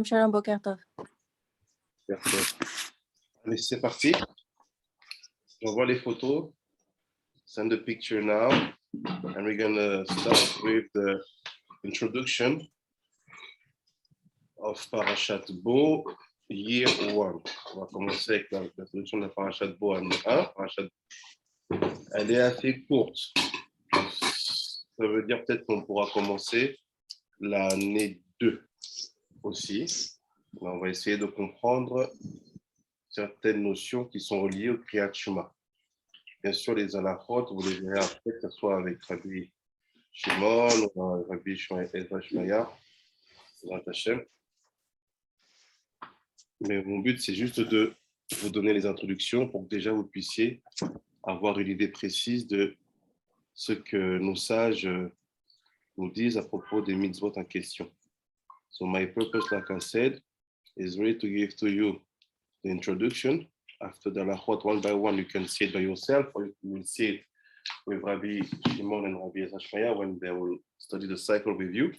Shalom, Boker Tov. Parfait. Allez, c'est parti. On voit les photos. Send the picture now. And we're going to start with the introduction of Parashat Bo, year 1. On va commencer avec l'introduction de la Parashat Bo année 1. Parashat... Elle est assez courte. Ça veut dire peut-être qu'on pourra commencer l'année 2 aussi. Là, on va essayer de comprendre certaines notions qui sont reliées au Kriyat Shema. Bien sûr, les halachot, vous les verrez après, que ce soit avec Rabbi Shimon ou Rabbi Ezra Shmaya, mais mon but, c'est juste de vous donner les introductions pour que déjà vous puissiez avoir une idée précise de ce que nos sages nous disent à propos des mitzvot en question. So my purpose, like I said, is really to give to you the introduction. After the halachot, one by one, you can see it by yourself, or you will see it with Rabbi Shimon and Rabbi Ezra Shmaya when they will study the cycle with you.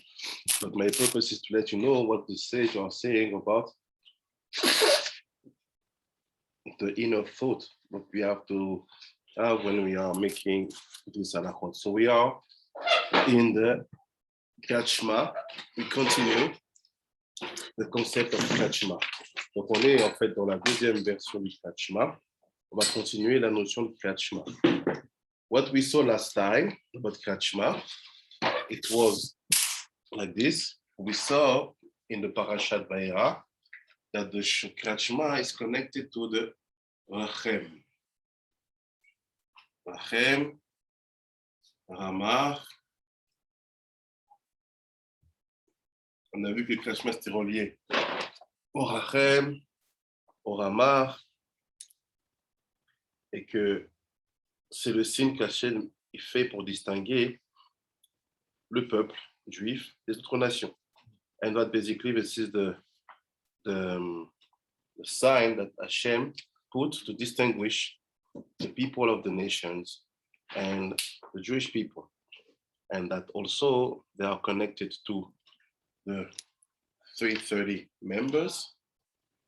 But my purpose is to let you know what the sages are saying about the inner thought that we have to have when we are making this halachot. So we are in the Kriyat Shema. We continue the concept of Kriyat Shema. Donc on est en fait dans la deuxième version du Kriyat Shema. On va continuer la notion de Kriyat Shema. What we saw last time about Kriyat Shema, it was like this. We saw in the Parashat Vayera that the Kriyat Shema is connected to the Rachem. Rachem, Ramah. On a vu que le Kriyat Shema c'était relié au Rachem, au Ramah, et que c'est le signe qu'Hachem fait pour distinguer le peuple juif des autres nations. And that basically this is the sign that Hashem put to distinguish the people of the nations and the Jewish people. And that also they are connected to the 330 members,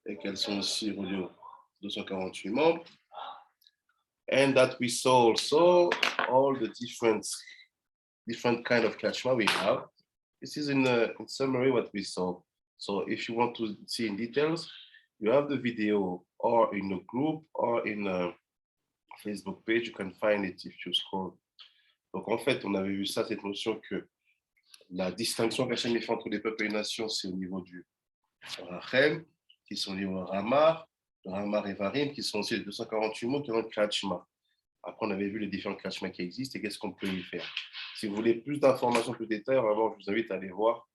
et qu'elles sont aussi reliées aux 248 membres. And that we saw also all the different kind of Kriyat Shema we have. This is in summary what we saw. So if you want to see in details, you have the video or in a group or in a Facebook page, you can find it if you scroll. Donc en fait, on avait vu ça, cette notion que la distinction qu'Hachem fait entre les peuples et les nations, c'est au niveau du Rachem, qui sont au niveau Ramar, Ramar et Varim, qui sont aussi les 248 mots qui ont le Kriyat Shema. Après, on avait vu les différents Kriyat Shema qui existent et qu'est-ce qu'on peut y faire. Si vous voulez plus d'informations, plus de détails, vraiment, je vous invite à aller voir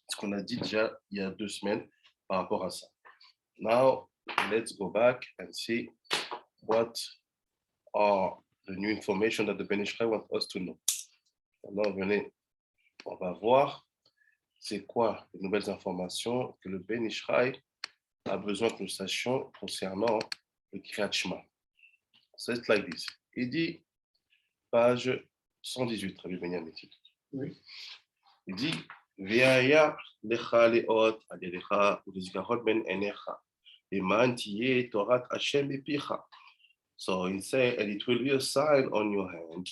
ce qu'on a dit déjà il y a 2 semaines par rapport à ça. Now, let's go back and see what are the new information that the Ben Ish Chai wants us to know. Alors, venez, on va voir c'est quoi les nouvelles informations que le Ben Ish Chai a besoin que nous sachions concernant le Kriyat Shema. So it's like this. Il dit, page 118, Rabbi Benyamin. Oui. Il dit, Ve'aya lecha leot aderecha ulizgahot ben enecha leman tiye torat Hashem bepicha. So he said, and it will be a sign on your hand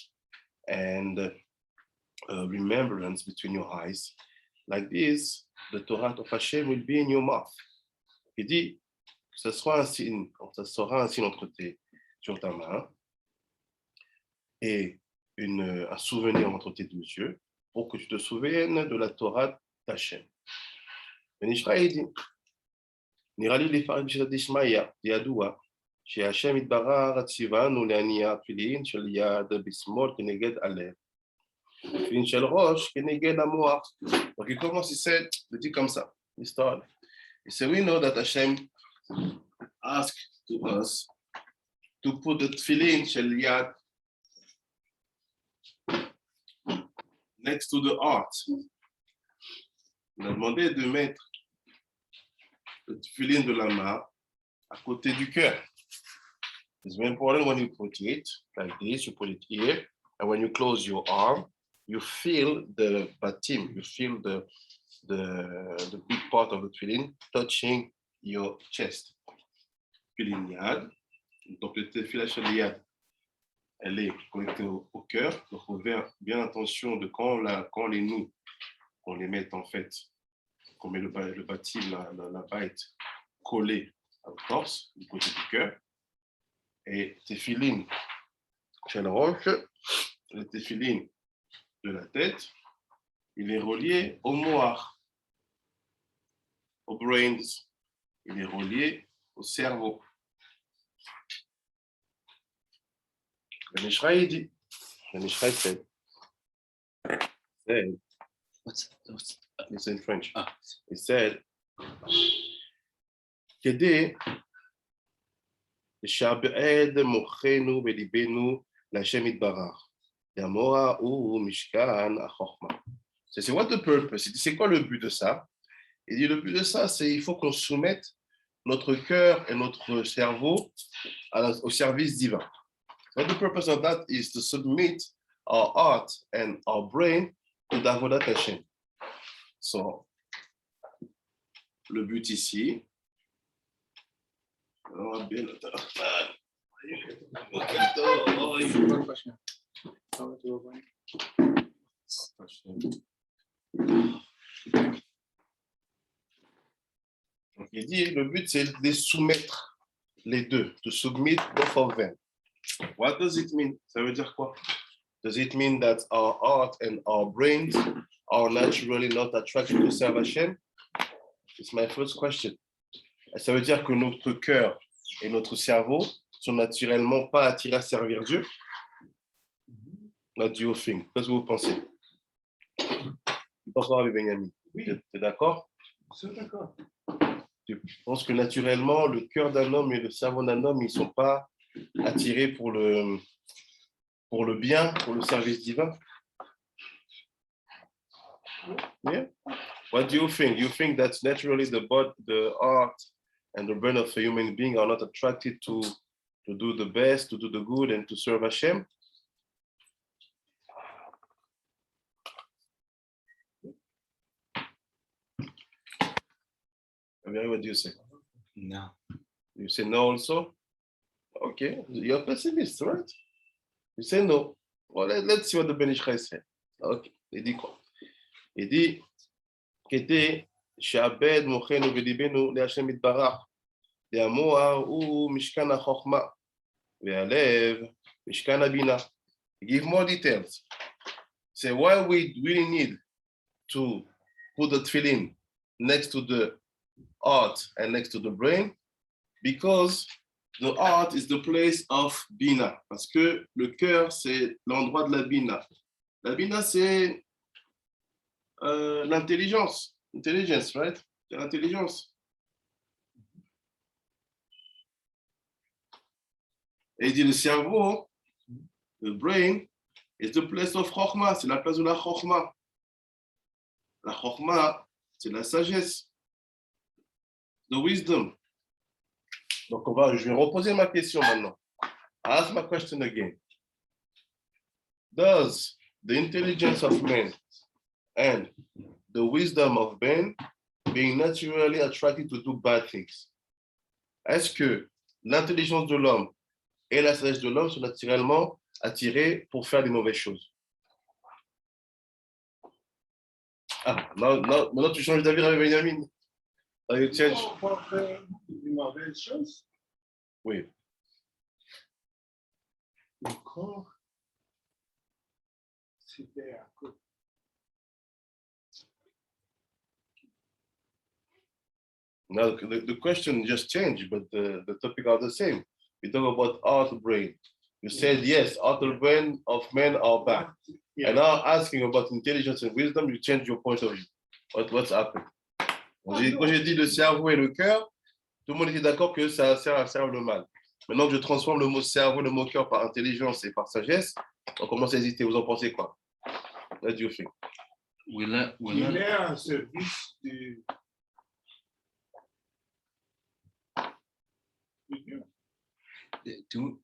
and a remembrance between your eyes. Like this, the Torah of Hashem will be in your mouth. Il dit, ce sera un signe, ça sera un signe sur ta main et un souvenir entre tes 2 yeux pour que tu te souviennes de la Torah d'Hachem. Ben Ish Chai dit, נראה לי לפעמים דשמיא, ידוע, שהשם יתברך ציוונו להניח תפילין של יד בשמאל כנגד הלב, תפילין של ראש כנגד המוח. Donc il commence, il dit comme ça, il start. He said, we know that Hashem asked to us to put the tefillin shel yad next to the heart. Il a demandé de mettre le tefillin de la main à côté du cœur. It's very important when you put it like this, you put it here, and when you close your arm, you feel the batim, you feel the the big part of the tefillin touching your chest. Tefillin yad. Donc le tefillah shel yad, elle est connectée au cœur. Donc il faut faire bien attention de quand les nous, on les met en fait, qu'on met le bâti, la baite collée au torse, du côté du cœur. Et tefillin shel rosh, le tefillin de la tête, il est relié au moar, au brains, il est relié au cerveau. Le Mishraï dit, le Mishraï said, it's in French. He said, כדי לשעבד מוחנו וליבנו להשם יתברך, דאמורה הוא משכן החוכמה. C'est what the purpose? C'est quoi le but de ça? Il dit le but de ça, c'est il faut qu'on soumette notre cœur et notre cerveau au service divin. What the purpose of that is to submit our heart and our brain to the Avodat Hashem. So, le but ici, donc il dit le but c'est de soumettre les deux, to submit both of them. What does it mean? Ça veut dire quoi? Does it mean that our heart and our brains are naturally not attracted to serve Hashem? It's my first question. Ça veut dire que notre cœur et notre cerveau sont naturellement pas attirés à servir Dieu? What do you think? Qu'est-ce que vous pensez? Tu penses quoi avec Benjamin? Oui. Tu es d'accord? Je suis d'accord. Tu penses que naturellement, le cœur d'un homme et le cerveau d'un homme, ils ne sont pas attirés pour le bien, pour le service divin? Yeah? What do you think? You think that naturally the heart and the brain of a human being are not attracted to do the best, to do the good, and to serve Hashem? What do you say? No. You say no also? Okay, you're a pessimist, right? You say no. Well, let's see what the Ben Ishchai said. Okay, il dit quoi? Il dit, כדי שעבד מוחנו וליבנו להשם יתברך, דאמור הוא משכן החוכמה, והלב משכן הבינה. Give more details. Say why we really need to put the tefillin next to the heart and next to the brain, because the heart is the place of bina, parce que le cœur c'est l'endroit de la bina. La bina c'est l'intelligence, intelligence, right? C'est l'intelligence. Et il dit le cerveau, the brain, is the place of chokhmah, c'est la place de la chokhmah. La chokhmah, c'est la sagesse, the wisdom. Donc je vais reposer ma question maintenant. I ask my question again. Does the intelligence of man and the wisdom of men being naturally attracted to do bad things? Est-ce que l'intelligence de l'homme et la sagesse de l'homme sont naturellement attirés pour faire des mauvaises choses? Ah, maintenant tu changes d'avis avec Benjamin. You change. Pour faire des mauvaises choses, Oui. le corps, c'était à côté. Now the question just changed, but the topic are the same. We talk about heart brain. You said yes, heart and brain of men are bad. Yeah. And now asking about intelligence and wisdom, you change your point of view. What's happened? Quand j'ai dit le cerveau et le cœur, tout le monde était d'accord que ça sert à servir le mal. Maintenant que je transforme le mot cerveau, le mot cœur par intelligence et par sagesse, on commence à hésiter. Vous en pensez quoi? What do you think? Il est un service de Dieu.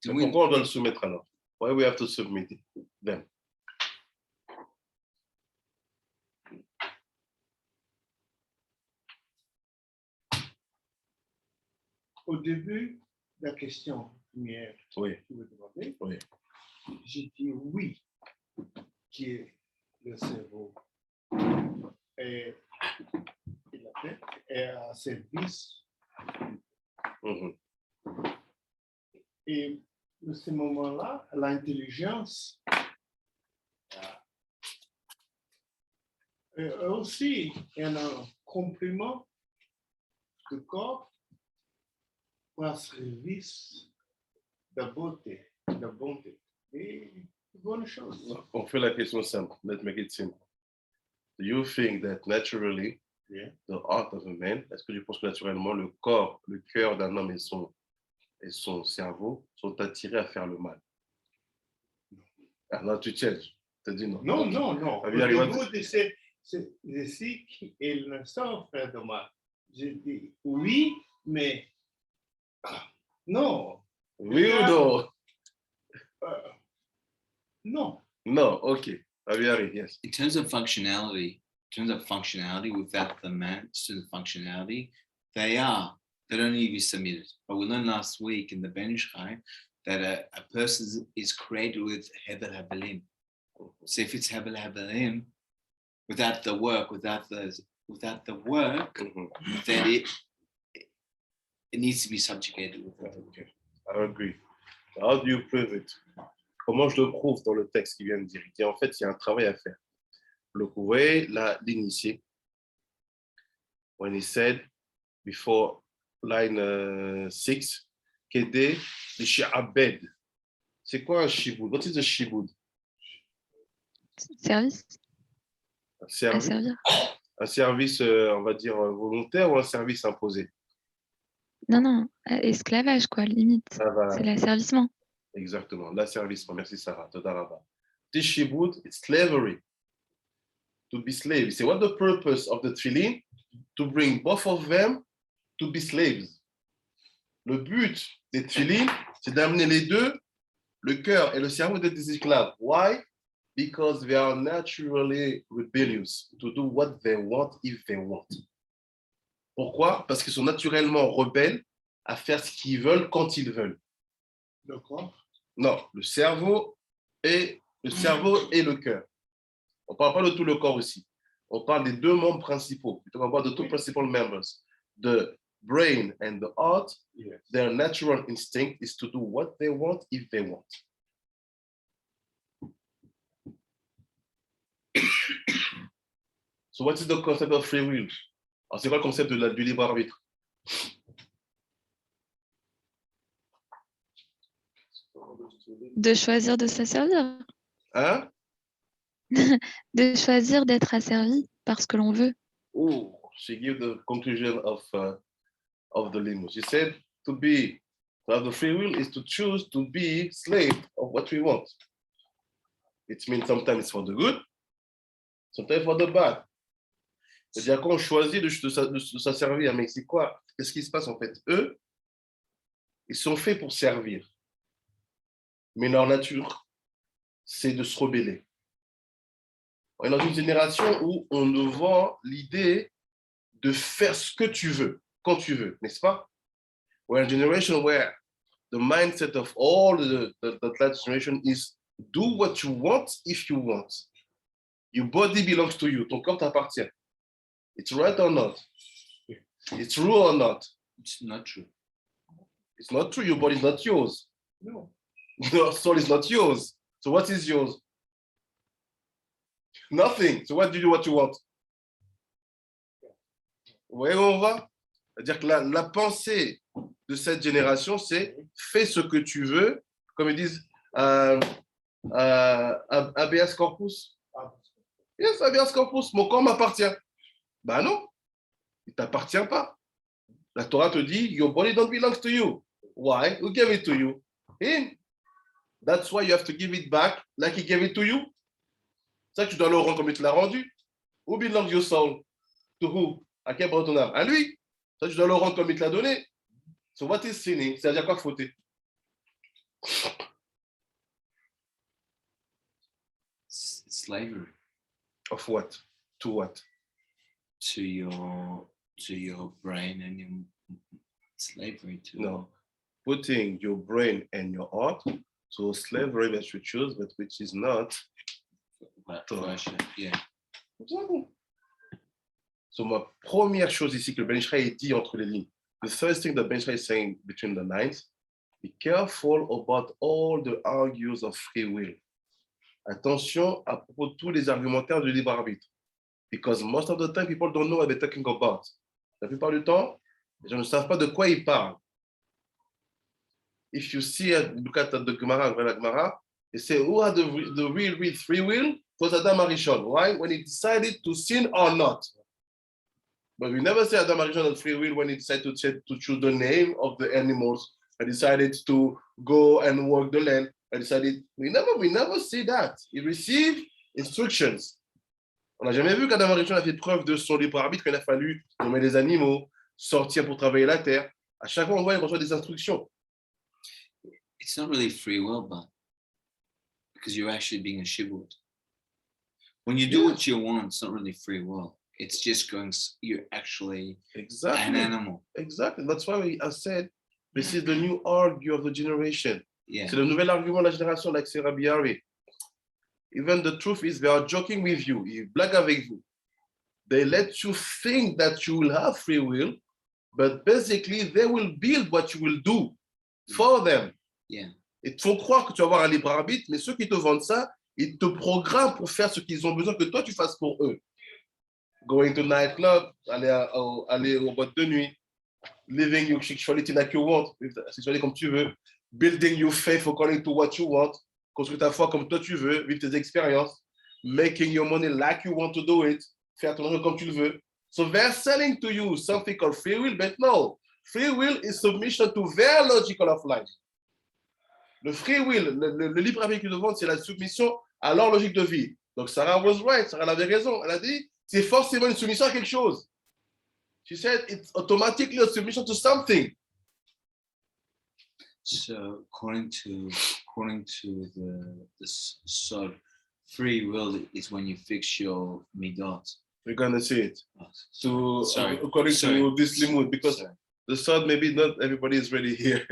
Pourquoi on doit le soumettre alors? Why we have to submit them? au début, la question première Oui, que vous demandez, oui. j'ai dit oui, qui est le cerveau et la tête est un service. Mhm. Et à ce moment-là, l'intelligence aussi est un complément de corps pour un service de beauté, de bonté. Et bonne chose. On fait la question simple. Let's make it simple. Do you think that naturally, Yeah. the heart of a man, est-ce que tu penses que naturellement le corps, le cœur d'un homme et son cerveau sont attirés à faire le mal? Ah non, tu tiens, tu dis non. Non, non, non. Ah, Au bien, niveau de ces ici, ils ne savent faire de mal. Je dis oui, mais non. Oui ou non? Non. No, okay. Aviari, yes. In terms of functionality, without the man, to the functionality, they don't need to be submitted. But we learned last week in the Ben Ish Chai that a person is created with Hebel Habelim. So if it's Hebel Habelim, without the work, Mhm. then it needs to be subjugated with it. Okay, I agree. How do you prove it? Comment je le prouve dans le texte qu'il vient de dire? Il dit en fait, il y a un travail à faire. Le voyez l'initié, when he said before line 6, Kede de Shi'abed. C'est quoi un shibud? What is a shibud? Service, Un à service, servir. un service on va dire, volontaire ou un service imposé? Non, non, esclavage, quoi, limite. Ah, voilà. C'est l'asservissement. Exactement, l'asservissement. Merci Sarah. Todaraba. This shibud is slavery. To be slave. C'est what the purpose of the tefillin? To bring both of them to be slaves. Le but des tefillin, c'est d'amener les deux, le cœur et le cerveau, d'être des esclaves. Why? Because they are naturally rebellious to do what they want if they want. Pourquoi? Parce qu'ils sont naturellement rebelles à faire ce qu'ils veulent quand ils veulent. D'accord. Non, le cerveau et le cœur. On ne parle pas de tout le corps aussi. On parle des deux membres principaux. On parle de two principal members. The brain and the heart, Yes. their natural instinct is to do what they want if they want. So what is the concept of free will? Alors, c'est quoi le concept du libre arbitre? De choisir de s'asservir. Hein? De choisir d'être asservi parce que l'on veut. Oh, she gave the conclusion of the limo. She said to have the free will is to choose to be slave of what we want. It means sometimes it's for the good, sometimes for the bad. C'est-à-dire qu'on choisit de s'asservir, mais c'est quoi? Qu'est-ce qui se passe en fait? Eux, ils sont faits pour servir. Mais leur nature, c'est de se rebeller. On est dans une génération où on nous vend l'idée de faire ce que tu veux, quand tu veux, n'est-ce pas? We're in a generation where the mindset of all the last generation is do what you want if you want. Your body belongs to you. Ton corps t'appartient. It's right or not? It's true or not? It's not true. It's not true. Your body is not yours. No. Your soul is not yours. So what is yours? Nothing. So what do you do what you want? Vous voyez où on va? C'est-à-dire que la pensée de cette génération, c'est fais ce que tu veux, comme ils disent habeas corpus. Yes, habeas corpus, mon corps m'appartient. Ben non, il ne t'appartient pas. La Torah te dit, your body don't belong to you. Why? Who gave it to you? Him. That's why you have to give it back like he gave it to you. Ça, tu dois le rendre comme il te l'a rendu. Who belongs your soul? To who? À quel ton âme? À lui. Ça, tu dois le rendre comme il te l'a donné. So what is sinning? C'est-à-dire quoi fauter? Slavery. Of what? To what? To your brain and Slavery too. No. Putting your brain and your heart to slavery that you choose, but which is not. But Torah. worship, yeah. So ma première chose ici que le Ben Israël dit entre les lignes. The first thing that Ben Israël is saying between the lines, be careful about all the argues of free will. Attention à propos de tous les argumentaires du libre arbitre. Because most of the time, people don't know what they're talking about. La plupart du temps, les gens ne savent pas de quoi ils parlent. If you see, look at the Gemara, the Gemara, they say, who had the real free will? It was Adam Arishon. Why? When he decided to sin or not. But we never say Adam Arishon had free will when he decided to choose the name of the animals and decided to go and work the land. And decided, we never see that. He received instructions. On n'a jamais vu qu'Adam Arishon a fait preuve de son libre arbitre quand il a fallu nommer des animaux, sortir pour travailler la terre. À chaque fois, on voit, il reçoit des instructions. It's not really free will, but because you're actually being a shibud. When you do what you want, it's not really free will. It's just going, you're actually Exactly. an animal. Exactly. That's why I said, this is the new argue of the generation. Yeah. C'est le nouvel argument de la génération, like c'est Rabbi Harry. Even the truth is, they are joking with you. Ils blaguent avec vous. They let you think that you will have free will, but basically, they will build what you will do for them. Yeah. Ils te font croire que tu vas avoir un libre arbitre, mais ceux qui te vendent ça, ils te programment pour faire ce qu'ils ont besoin que toi, tu fasses pour eux. Going to nightclub, aller aux boîtes de nuit, living your sexuality like you want, sexualité comme tu veux, building your faith according to what you want, construire ta foi comme toi tu veux, vivre tes expériences, making your money like you want to do it, faire ton argent comme tu le veux. So they're selling to you something called free will, but no, free will is submission to their logical of life. Le free will, le libre arbitre qu'ils te vendent, c'est la soumission à leur logique de vie. Donc Sarah was right, Sarah avait raison. Elle a dit, c'est forcément une soumission à quelque chose. She said it's automatically a submission to something. So according to the Sod, free will is when you fix your midot. We're gonna see it. So Sorry. according Sorry. to this limud, because Sorry. the sun maybe not everybody is ready here.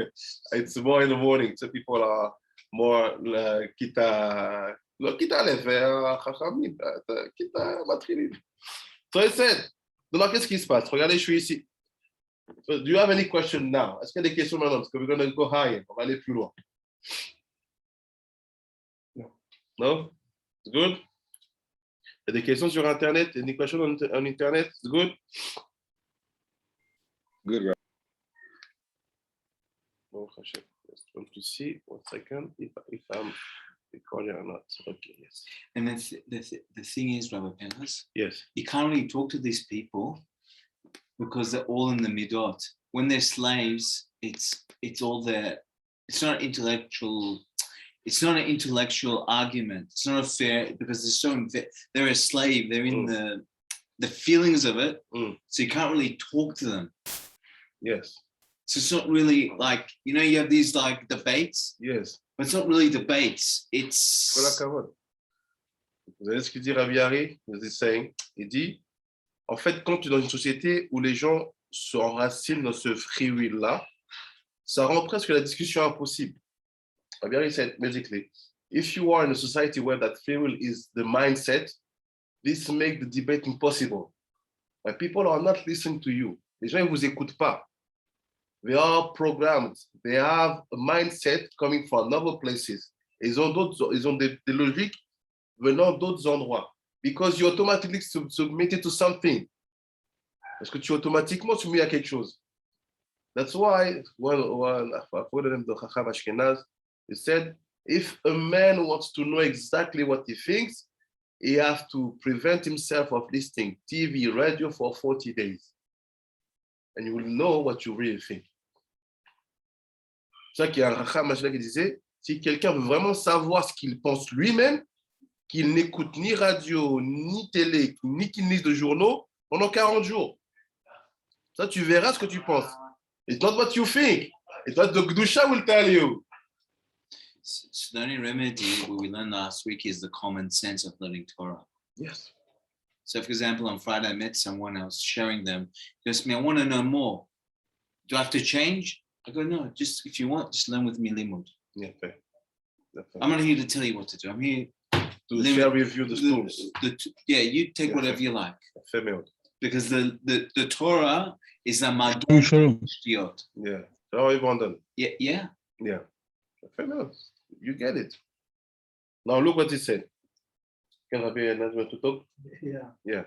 It's more in the morning, so people are more kita lever, chachamim, kita matrilim. So I said, donc qu'est-ce qui se passe? Regardez, je suis ici. So, do you have any question now? Est-ce qu'il y a des questions maintenant? Parce que we're gonna go higher. On va aller plus loin. No? It's good? Il y a des questions sur Internet? Any question on Internet? It's good? Good, right? Oh, I just want to see 1 second if I'm recording or not. Okay, yes. And then the thing is, Rabbi Penas, Yes. you can't really talk to these people because they're all in the midot. When they're slaves, it's all there. It's not intellectual. It's not an intellectual argument. It's not a fair because they're a slave. They're in the feelings of it. So you can't really talk to them. Yes. So it's not really like, you have these like debates, Yes. but it's not really debates. It's Vous savez ce qu'il dit Rabbi Harry? Il dit, en fait, quand tu es dans une société où les gens s'enracinent dans ce free will-là, ça rend presque la discussion impossible. Rabbi Harry said, basically, if you are in a society where that free will is the mindset, this makes the debate impossible. But people are not listening to you. Les gens ne vous écoutent pas. They are programmed. They have a mindset coming from other places. Ils ont des logiques venant d'autres endroits. Because you automatically submitted to something. Parce que tu es automatiquement soumis à quelque chose. That's why one the Chacham Ashkenaz, he said, if a man wants to know exactly what he thinks, he has to prevent himself of listening TV, radio for 40 days. And you will know what you really think. C'est ça qu'il y a un Chacham Ashkenaz qui disait, si quelqu'un veut vraiment savoir ce qu'il pense lui-même, qu'il n'écoute ni radio, ni télé, ni qu'il lise de journaux pendant 40 jours. Ça, tu verras ce que tu penses. It's not what you think. It's what the Kedusha will tell you. So the only remedy what we learned last week is the common sense of learning Torah. Yes. So, for example, on Friday, I met someone, I was showing them, just me, I want to know more. Do I have to change? I go, no, just if you want, just learn with me limud. יפה. יפה. I'm not here to tell you what to do. I'm here To limud- share with you the tools. yeah, you take Yeah. whatever you like. יפה מאוד. Because the Torah is a madon Shalom. shtiyot. Yeah. So abundant. Yeah, yeah. Yeah. יפה מאוד. You get it. Now look what he said. Can Rabbi Nazwa to talk? Yeah. Yeah.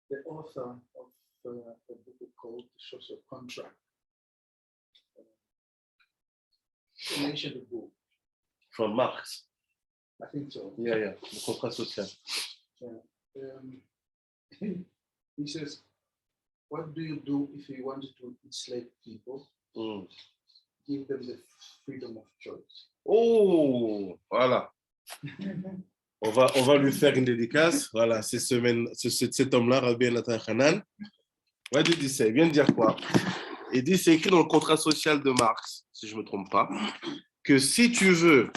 The author of a book called The Social Contract mentioned the book. From Marx. I think so. Yeah, yeah. Le contrat social. He says, what do you do if you wanted to enslave people? Mm. Give them the freedom of choice. Oh, voilà. On va lui faire une dédicace. Voilà, c'est cet homme-là, Rabbi Nathan Hanan. What did he say? Il vient de dire quoi? Il dit, c'est écrit dans le contrat social de Marx, si je ne me trompe pas, que si tu veux,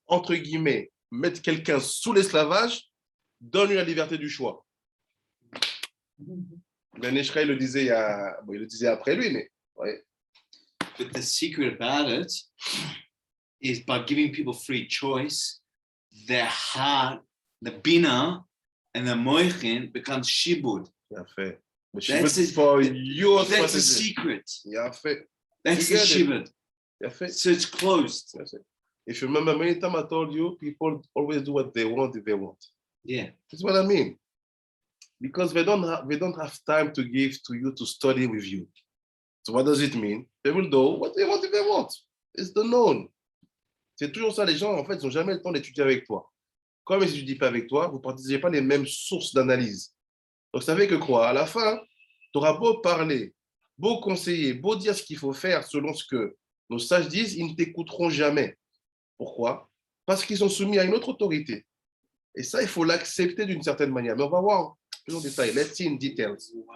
entre guillemets, mettre quelqu'un sous l'esclavage, donne-lui la liberté du choix. Ben Ishraï le disait il le disait après lui, mais ouais. But the secret about it is by giving people free choice, their heart, the bina, and the moichin becomes shibud. Il a fait. But That's shibud it. for your That's the strategy. secret. Il a fait. That's You the get it. shibud. Il a fait. So it's closed. That's it. If you remember, many times I told you, people always do what they want if they want. Yeah. That's what I mean. Because they don't have time to give to you to study with you. So what does it mean? They will do what they want if they want. It's the known. C'est toujours ça, les gens, en fait, ils n'ont jamais le temps d'étudier avec toi. Comme ils n'étudient pas avec toi, vous ne partagez pas les mêmes sources d'analyse. Donc ça fait que quoi? À la fin, tu auras beau parler, beau conseiller, beau dire ce qu'il faut faire selon ce que nos sages disent, ils ne t'écouteront jamais. Pourquoi? Parce qu'ils sont soumis à une autre autorité. Et ça, il faut l'accepter d'une certaine manière. Mais on va voir plus en détail. Let's see in details. Wow.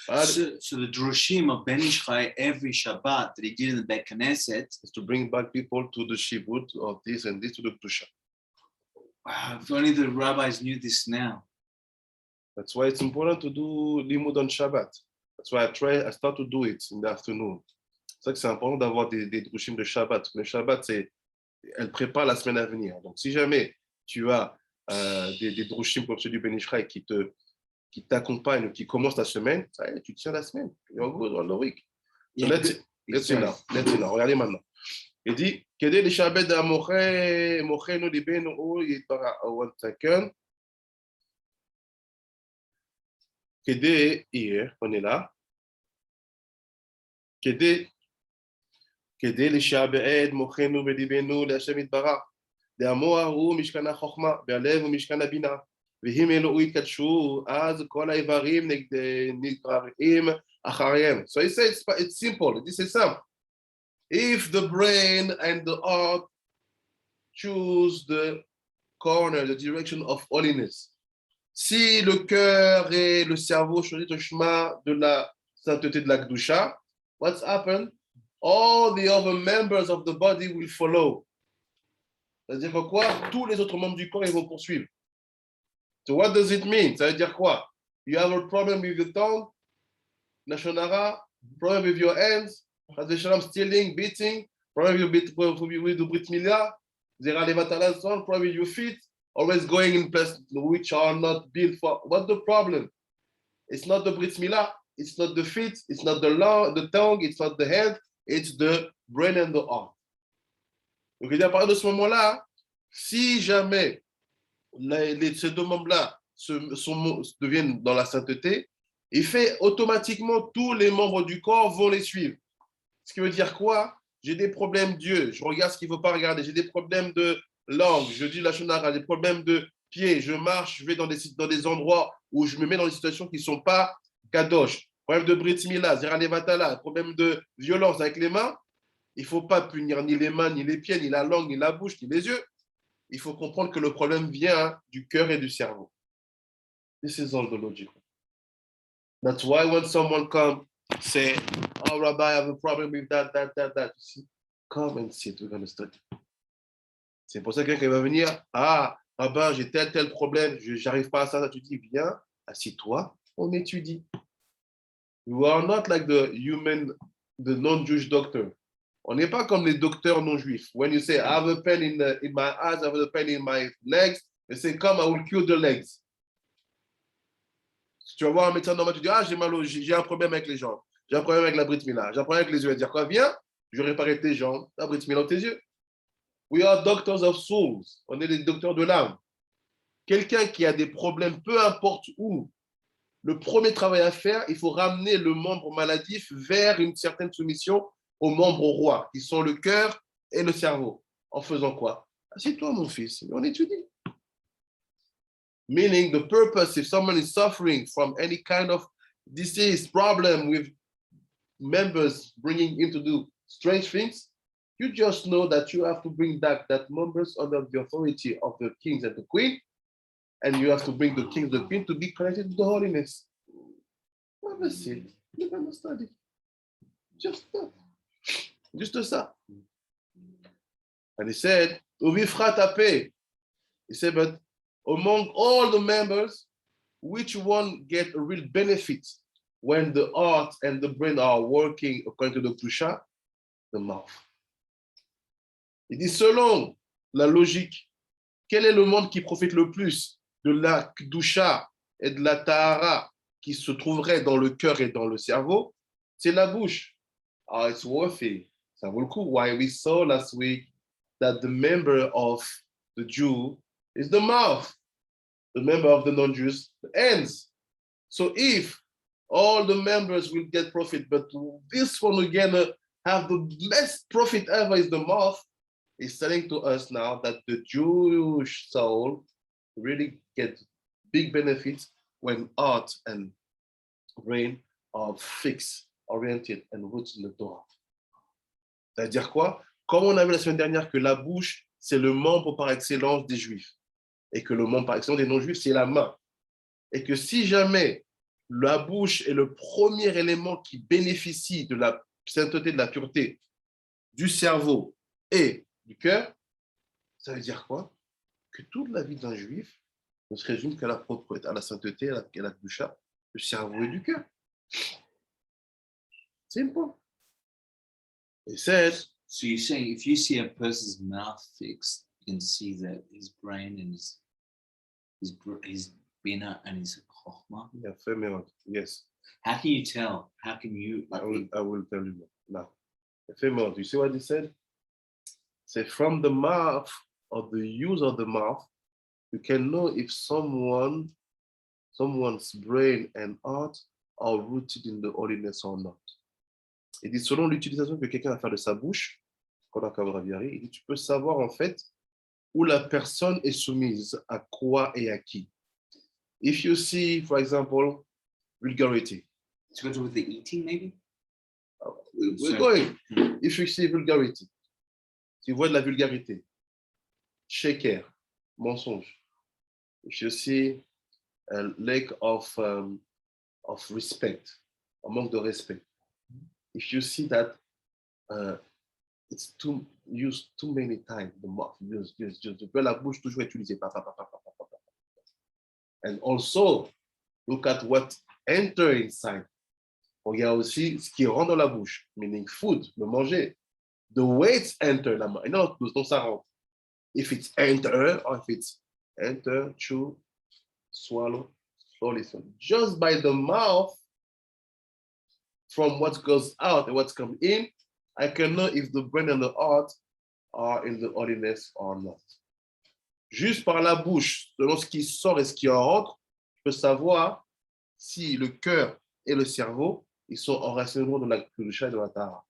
Voilà, So the drushim of Ben Ishchai every Shabbat that he did in the Beit Knesset. is to bring back people to the shibud of this and this to the Kedusha. Wow, if only the rabbis knew this now. That's why it's important to do limud on Shabbat. That's why I start to do it in the afternoon. C'est ça que c'est important d'avoir des drushim de Shabbat. Le Shabbat, elle prépare la semaine à venir. Donc, si jamais tu as des drushim comme ceux du Ben Ishraï qui t'accompagnent, qui commencent la semaine, ça y est, tu tiens la semaine. You're good on the week. So Yeah, let's see now. Regardez maintenant. Il dit, Kede li shabed mochenu libenu ou yitbara. One second. Kede, hier, on est là. Kede li shabed mochenu libenu l'Hashem yitbara. דעמו הוא משכן החוכמה, והלב הוא משכן הבינה, והם אלוהו יתקדשו, אז כל האיברים נגררים אחריהם. So he says it's simple, this is simple. If the brain and the heart choose the corner, the direction of holiness, si le cœur et le cerveau choisissent le chemin de la sainteté de la Kedusha, what's happened? All the other members of the body will follow. C'est-à-dire que quoi? Tous les autres membres du corps, ils vont poursuivre. So what does it mean? Ça veut dire quoi? You have a problem with your tongue, Nashonara, problem with your hands, stealing, beating, problem with the Brit Milah, Zera Levatala, problem with your feet, always going in places which are not built for. What's the problem? It's not the Brit Milah, it's not the feet, it's not the tongue, it's not the head, it's the brain and the heart. Donc, à partir de ce moment-là, si jamais ces deux membres-là deviennent dans la sainteté, il fait automatiquement tous les membres du corps vont les suivre. Ce qui veut dire quoi? J'ai des problèmes d'yeux, je regarde ce qu'il ne faut pas regarder. J'ai des problèmes de langue, je dis la shonara, des problèmes de pieds, je marche, je vais dans des endroits où je me mets dans des situations qui ne sont pas kadosh. Problème de brit milah, zera levatala, problème de violence avec les mains. Il ne faut pas punir ni les mains, ni les pieds, ni la langue, ni la bouche, ni les yeux. Il faut comprendre que le problème vient du cœur et du cerveau. This is all the logic. That's why when someone comes, say, oh, Rabbi, I have a problem with that. You see, come and sit, we're going to study. C'est pour ça que quelqu'un va venir, ah, Rabbi, j'ai tel problème, je n'arrive pas à ça. Tu dis, viens, assis-toi, on étudie. We are not like the non-Jewish doctor. On n'est pas comme les docteurs non-juifs. When you say, I have a pain in my eyes, I have a pain in my legs, they say, come, I will cure the legs. Si tu vas voir un médecin normal, tu dis, ah, j'ai un problème avec les jambes, j'ai un problème avec la Brit Mila, j'ai un problème avec les yeux. Il va dire quoi? Viens, je vais réparer tes jambes, la Brit Mila ou tes yeux. We are doctors of souls. On est des docteurs de l'âme. Quelqu'un qui a des problèmes, peu importe où, le premier travail à faire, il faut ramener le membre maladif vers une certaine soumission aux membres rois, qui sont le cœur et le cerveau. En faisant quoi? Assieds-toi, mon fils, on étudie. Meaning the purpose, if someone is suffering from any kind of disease, problem with members bringing him to do strange things, you just know that you have to bring back that members under the authority of the kings and the queen, and you have to bring the king and the queen to be connected to the holiness. That's it. You can study. Just that. Just ça. And he said, he said, but among all the members, which one get a real benefit when the heart and the brain are working according to the Kedusha? The mouth. Il dit, selon la logique, quel est le monde qui profite le plus de la Kedusha et de la Tahara qui se trouverait dans le cœur et dans le cerveau? C'est la bouche. Ah, it's worth it. Ça vaut le coup. Why we saw last week that the member of the Jew is the mouth. The member of the non-Jews, the hands. So if all the members will get profit, but this one again have the best profit ever is the mouth, is telling to us now that the Jewish soul really get big benefits when heart and brain are fixed, oriented, and rooted in the Torah. C'est-à-dire quoi? Comme on a vu la semaine dernière que la bouche, c'est le membre par excellence des Juifs, et que le membre par excellence des non-Juifs, c'est la main. Et que si jamais la bouche est le premier élément qui bénéficie de la sainteté, de la pureté du cerveau et du cœur, ça veut dire quoi? Que toute la vie d'un Juif ne se résume qu'à la propreté, à la sainteté, à la doucha, du cerveau et du cœur. Simple. It says, So you're saying if you see a person's mouth fixed, you can see that his brain and his bina and his chokhmah. yes. How can you tell? How can you? I will tell you now. You see what he said? Say from the mouth or the use of the mouth, you can know if someone's brain and heart are rooted in the holiness or not. Il dit selon l'utilisation que quelqu'un va faire de sa bouche, il dit tu peux savoir en fait où la personne est soumise à quoi et à qui. If you see, for example, vulgarity. It's got to do with the eating, maybe? We're going. If you see vulgarity, si tu vois de la vulgarité, shaker, mensonge. If you see a lack of respect, un manque de respect. If you see that it's used too many times, the mouth, just la bouche toujours utilisée. And also, look at what enter inside. Regarde aussi ce qui rentre dans la bouche, meaning food, le manger. The weights enter la main. Et non, donc ça rentre. If it's enter, or if it's enter, chew, swallow, slowly. Just by the mouth, from what goes out and what's come in, I can know if the brain and the heart are in the holiness or not. Juste par la bouche, selon ce qui sort et ce qui en rentre, je peux savoir si le cœur et le cerveau, ils sont enracinés dans la Kedusha et dans la Tahara.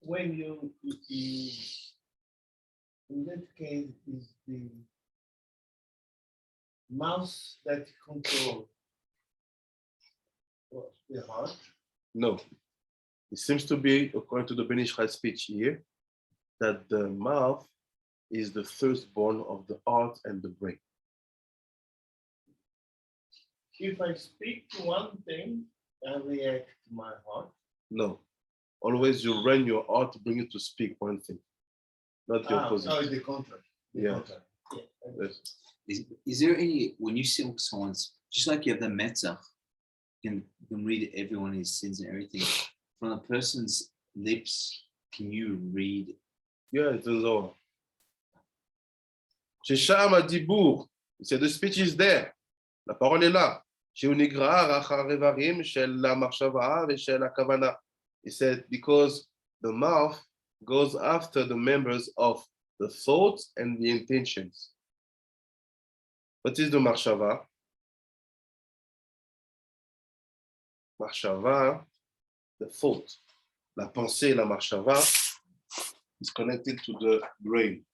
When you in that case, is the mouth that controls the heart? No. It seems to be, according to the Ben Ish Chai speech here, that the mouth is the firstborn of the heart and the brain. If I speak to one thing, I react to my heart. No. Always you run your heart to bring you to speak one thing, not the opposite. Oh, the contrary. Yeah. Contrary. Yeah. Yes. Is there any, when you see someone's just like you have the Metzach, you can read everyone his sins and everything. From a person's lips, can you read? Yeah, it's all. Shesham Adibour, c'est the speech is there. La parole est là. Sheunigra Racharevarim Shel la Marshava Shel la Kavana. He said because the mouth goes after the members of the thoughts and the intentions. What is the Marshava? Marshava, the thought. La pensée, la Marshava is connected to the brain.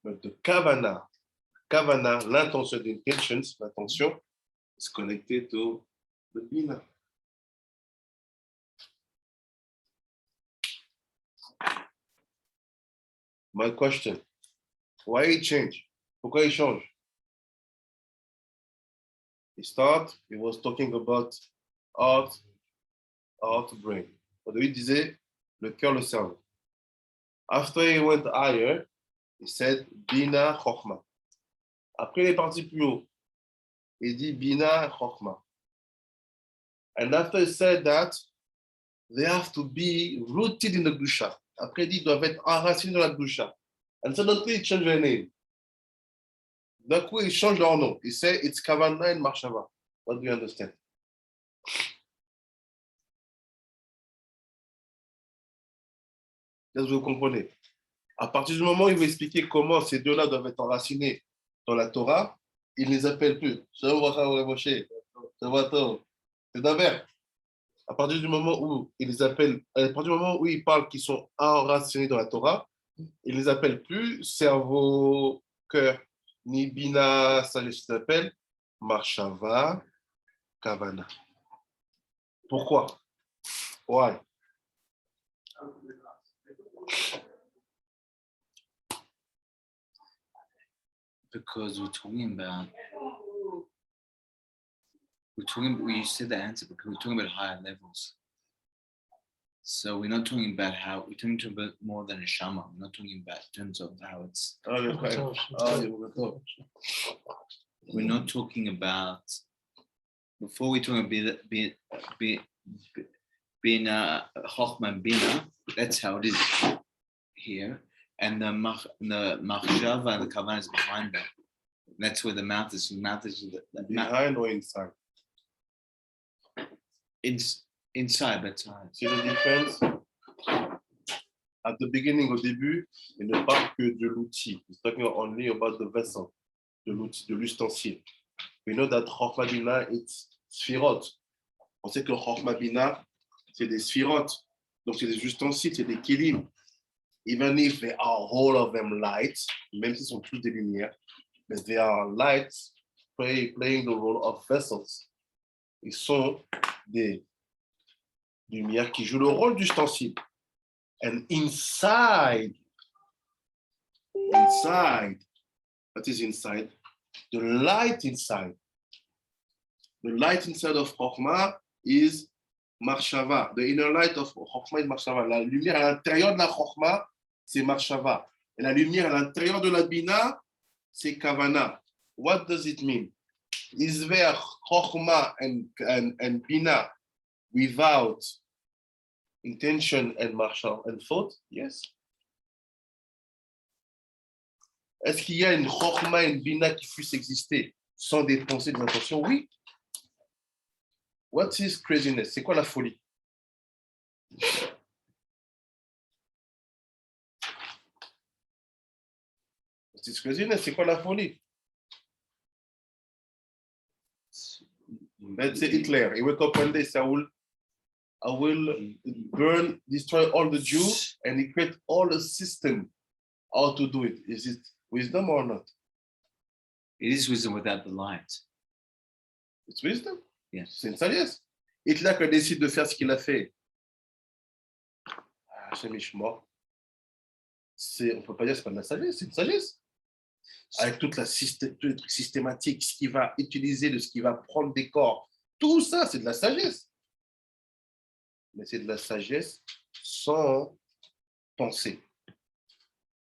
But the kavana, l'intention, the intentions, l'attention, is connected to the bina. My question, why it change? Pourquoi il change? He was talking about heart, brain. Au début, il disait le cœur, le cerveau. After he went higher, he said Bina Chokhma. Après, il est parti plus haut. Il dit Bina Chokhma. And after he said that, they have to be rooted in the Gdusha. Après, il dit ils doivent être enracinés dans la Gdusha. And suddenly, he changed their name. D'un coup, il change leur nom. Il say it's Kavanah and Marshava. What do you understand? Est-ce que vous comprenez? À partir du moment où il veut expliquer comment ces deux-là doivent être enracinés dans la Torah, il ne les appelle plus. C'est d'avers. À partir du moment où il les appelle, à partir du moment où il parle qu'ils sont enracinés dans la Torah, il ne les appelle plus cerveau, cœur, ni bina, sagesse, il s'appelle marshava, kavana. Pourquoi? Why? Because you said the answer because we're talking about higher levels. So we're not talking about how, we're talking about more than a shama. We're not talking about in terms of how it's, we're not talking about, before we talk about Bina, Chochma and Bina, that's how it is here. And the Machshava and the Kavanah is behind that. That's where the mouth is. The mouth is Behind or inside? Inside, that's right. See the difference? At the beginning, au début, il ne parle que de l'outil. He's talking only about the vessel, de l'outil, de l'ustensile. We know that Chochma Bina, it's sphirot. On sait que Chochma Bina, c'est des sphirot. Donc, c'est des ustensiles, c'est des kelim. Even if they are all of them lights, même s'ils sont tous des lumières, but they are lights playing the role of vessels. Ils sont des lumières qui jouent le rôle d'ustensile. And inside, what is inside? The light inside of Chokhmah is Marshava. The inner light of Chokhmah is Marshava. La lumière à l'intérieur de la Chokhmah, c'est Marshava. Et la lumière à l'intérieur de la Bina, c'est Kavana. What does it mean? Is there Chokhmah and Bina without intention and marshal and thought? Yes. Est-ce qu'il y a une Chokhmah et une Bina qui puissent exister sans des pensées, des intentions? Oui. What is craziness? C'est quoi la folie? What is craziness? C'est quoi la folie? Let's say Hitler. He wake up one day, say, I will burn, destroy all the Jews, and he create all the system how to do it. Is it wisdom or not? It is wisdom without the light. It's wisdom. Yes. C'est une sagesse. Hitler qui décide de faire ce qu'il a fait. C'est mort. On ne peut pas dire que ce n'est pas de la sagesse, c'est une sagesse. Avec toute la truc systématique, ce qu'il va utiliser, de ce qu'il va prendre des corps. Tout ça, c'est de la sagesse. Mais c'est de la sagesse sans penser.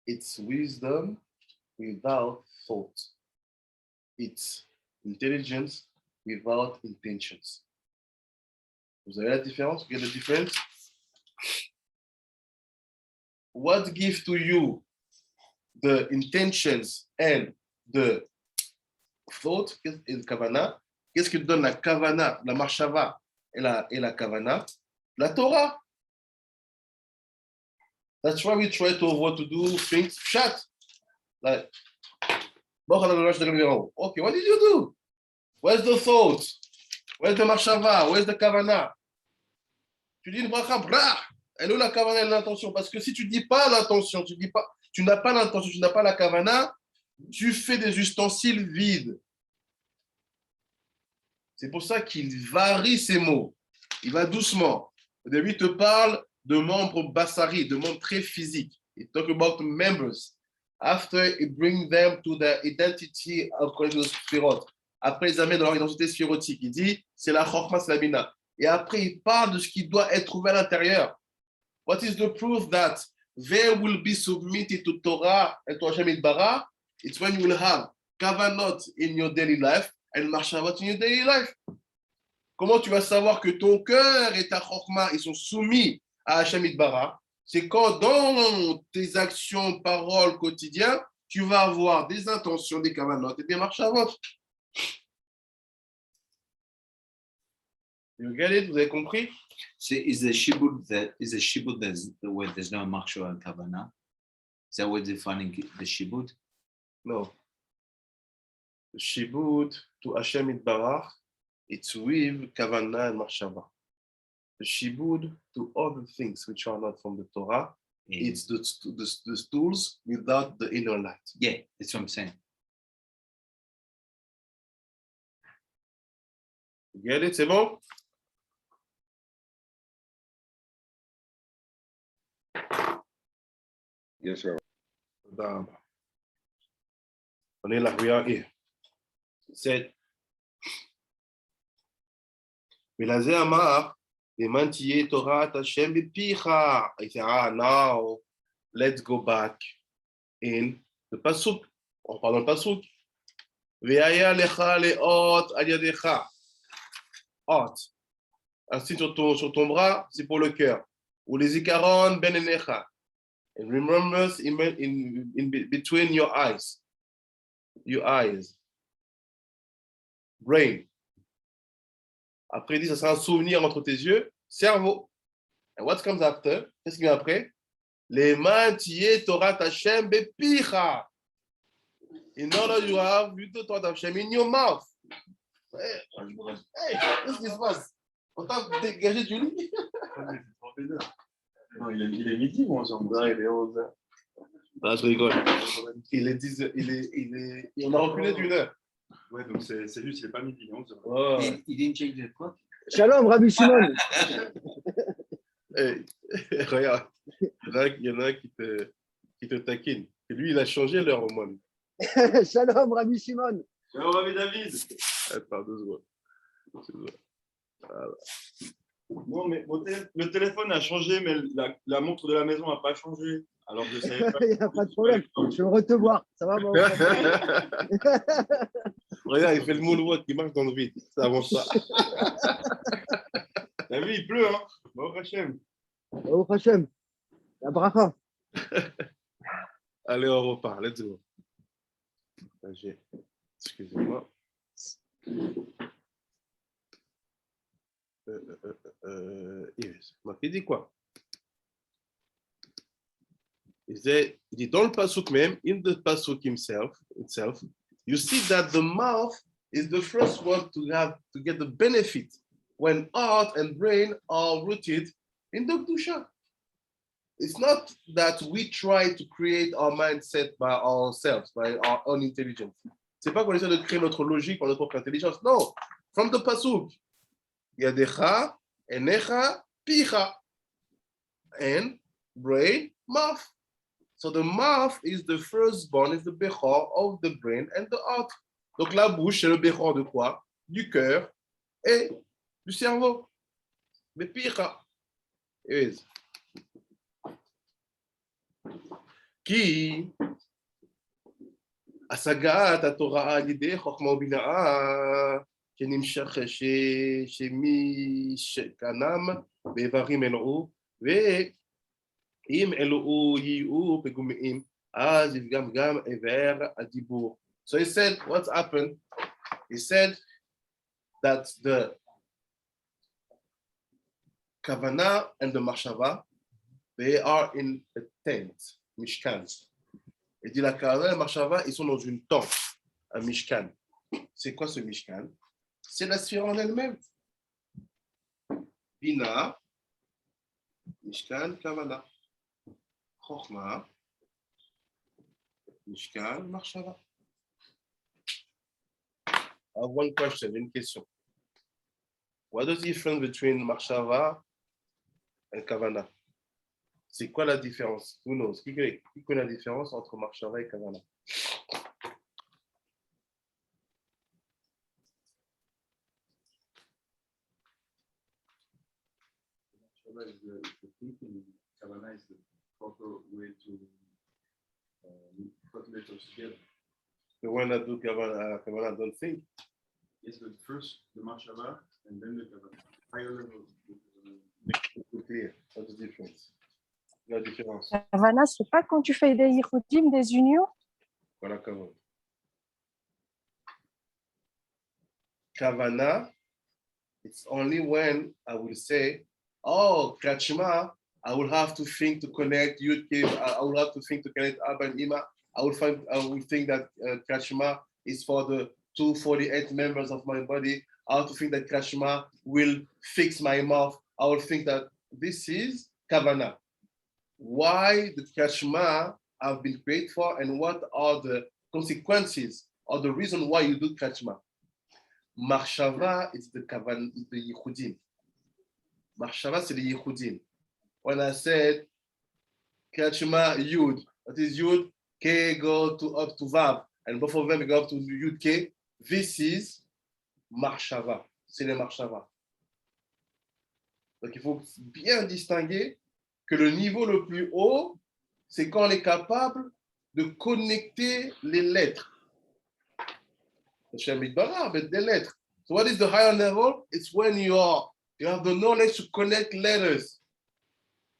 it's wisdom without thought. It's intelligence without intentions. Vous avez la différence? You get the difference? What gives to you the intentions and the thought et le kavana? Qu'est-ce qui donne la kavana, la marshava et la kavana? La Torah. That's why we try to avoid to do things shut. Like, okay, what did you do? Where's the thought? Where's the marshava? Where's the kavana? Tu dis une bracha, brah! Elle est où la kavana et l'intention? Parce que si tu dis pas l'intention, tu n'as pas l'intention, tu n'as pas la kavana, tu fais des ustensiles vides. C'est pour ça qu'il varie ses mots. Il va doucement. Au début, il te parle de membres bassari, de membres très physiques. Il talk about members. After, he bring them to the identity according to the spirot. Après, ils amènent dans leur identité sphirotique. Il dit, c'est la chokma, c'est la bina. Et après, il parle de ce qui doit être trouvé à l'intérieur. What is the proof that they will be submitted to Torah and to Hashem Yitbarach? It's when you will have kavanot in your daily life and marshavot in your daily life. Comment tu vas savoir que ton cœur et ta chokma, ils sont soumis à Hashem Yitbarach? C'est quand dans tes actions, paroles quotidiennes, tu vas avoir des intentions, des kavanot et des marshavot. You get it? Vous avez compris? So is the shibud where there's no machshava and kavana? Is that what defining the shibud? No. The shibud to Hashem Yitbarach, it's with kavana and marshava. The shibud to other things which are not from the Torah, it's the tools without the inner light. Yeah, that's what I'm saying. You get it? C'est bon? Yes, sir. On est là, regarde here. C'est Melazé Amar, les mantiers Torah Hashem Bepicha. Il dit, now let's go back in the pasuk. On parle dans le pasuk. Ve'aya lecha leot al yadecha. Ot. Ainsi sur ton bras, c'est pour le cœur. Ou les ikaron ben enecha. And remembrance in between your eyes. Your eyes. Brain. Après, il dit, ça sera un souvenir entre tes yeux, cerveau. And what comes after? Qu'est-ce qui vient après? Les mains tiye Torah Hashem bepicha. In order you have the Torah Hashem in your mouth. Hey, qu'est-ce qui se passe? On t'a dégagé du lit? Non, il est midi ou 11h? Non, il est 11h. Ah, je rigole. Il est 10h. On a reculé d'une heure. Ouais, donc c'est juste, il n'est pas midi, il est 11h. Oh. You didn't change the clock? Shalom, Rabbi Shimon. Hey, regarde, il y en a un qui te taquine. Et lui, il a changé l'heure au moins. Shalom, Rabbi Shimon. Ciao, Rabbi David. Attends 2 secondes. Voilà. Non, mais le téléphone a changé, mais la montre de la maison n'a pas changé. Alors, je ne savais pas. Il n'y a pas de problème. Je veux te voir. Ça va, bon. Regarde, il fait le moonwalk, il marche dans le vide. Ça avance pas. T'as vu, il pleut, hein? Bon, Hachem. Oh, Hachem. La bracha. Allez, on repart. Let's go. Excusez-moi. Iris, il dit quoi? Il dit dans le pasuk même, in the pasuk itself, you see that the mouth is the first one to get the benefit when heart and brain are rooted in the Kedusha. It's not that we try to create our mindset by ourselves, by our own intelligence. C'est pas qu'on essaie de créer notre logique par notre propre intelligence. No, from the pasuk. Yadecha, enecha, picha, and brain, mouth. So the mouth is the firstborn, is the bechor of the brain and the heart. Donc la bouche, c'est le bechor de quoi? Du cœur et du cerveau. Mais picha. Qui השגת התורה על ידי חוכמה ובינה שנמשך שמי שקנם באיברים אלוהו, ואם אלוהו יהיו פגומים, אז יפגם גם איבר הדיבור. So he said, what's happened? He said that the Kavanah and the Machshava, they are in a tent, Mishkan. Il dit la Kavanah et la Machshava, ils sont dans une tente, un Mishkan. C'est quoi ce Mishkan? C'est la sphère en elle-même. Bina, Mishkan, Kavanah. Chokhmah, Mishkan, Machshava. I have one question, une question. What is the difference between Machshava and Kavanah? C'est quoi la différence? Who knows? Qui connaît la différence entre Machshava et Kavanah? Machshava is the thinking, Kavanah is the proper way to put letters together. The one that do Kavanah don't think. Yes, but first the Machshava and then the Kavanah. Higher level. C'est clear. What's the difference? La différence. Kavanah, c'est pas quand tu fais des yichudim, des unions? Voilà Kavanah. Kavanah, it's only when I will say, oh, Krachma, I will have to think to connect Yud Kev, I will have to think to connect Abba and Ima. I will think that Krachma is for the 248 members of my body. I have to think that Krachma will fix my mouth. I will think that this is Kavanah. Why the Krachma have been created for, and what are the consequences or the reason why you do Krachma? Machshava is the Kavanah, is the Yichudim. Machshava c'est the Yichudim. When I said Krachma Yud, what is Yud? K go up to Vav, and both of them go up to Yud K. This is Machshava. C'est le Machshava. Donc il faut bien distinguer que le niveau le plus haut, c'est quand on est capable de connecter les lettres. Des lettres. So what is the higher level? It's when you have the knowledge to connect letters.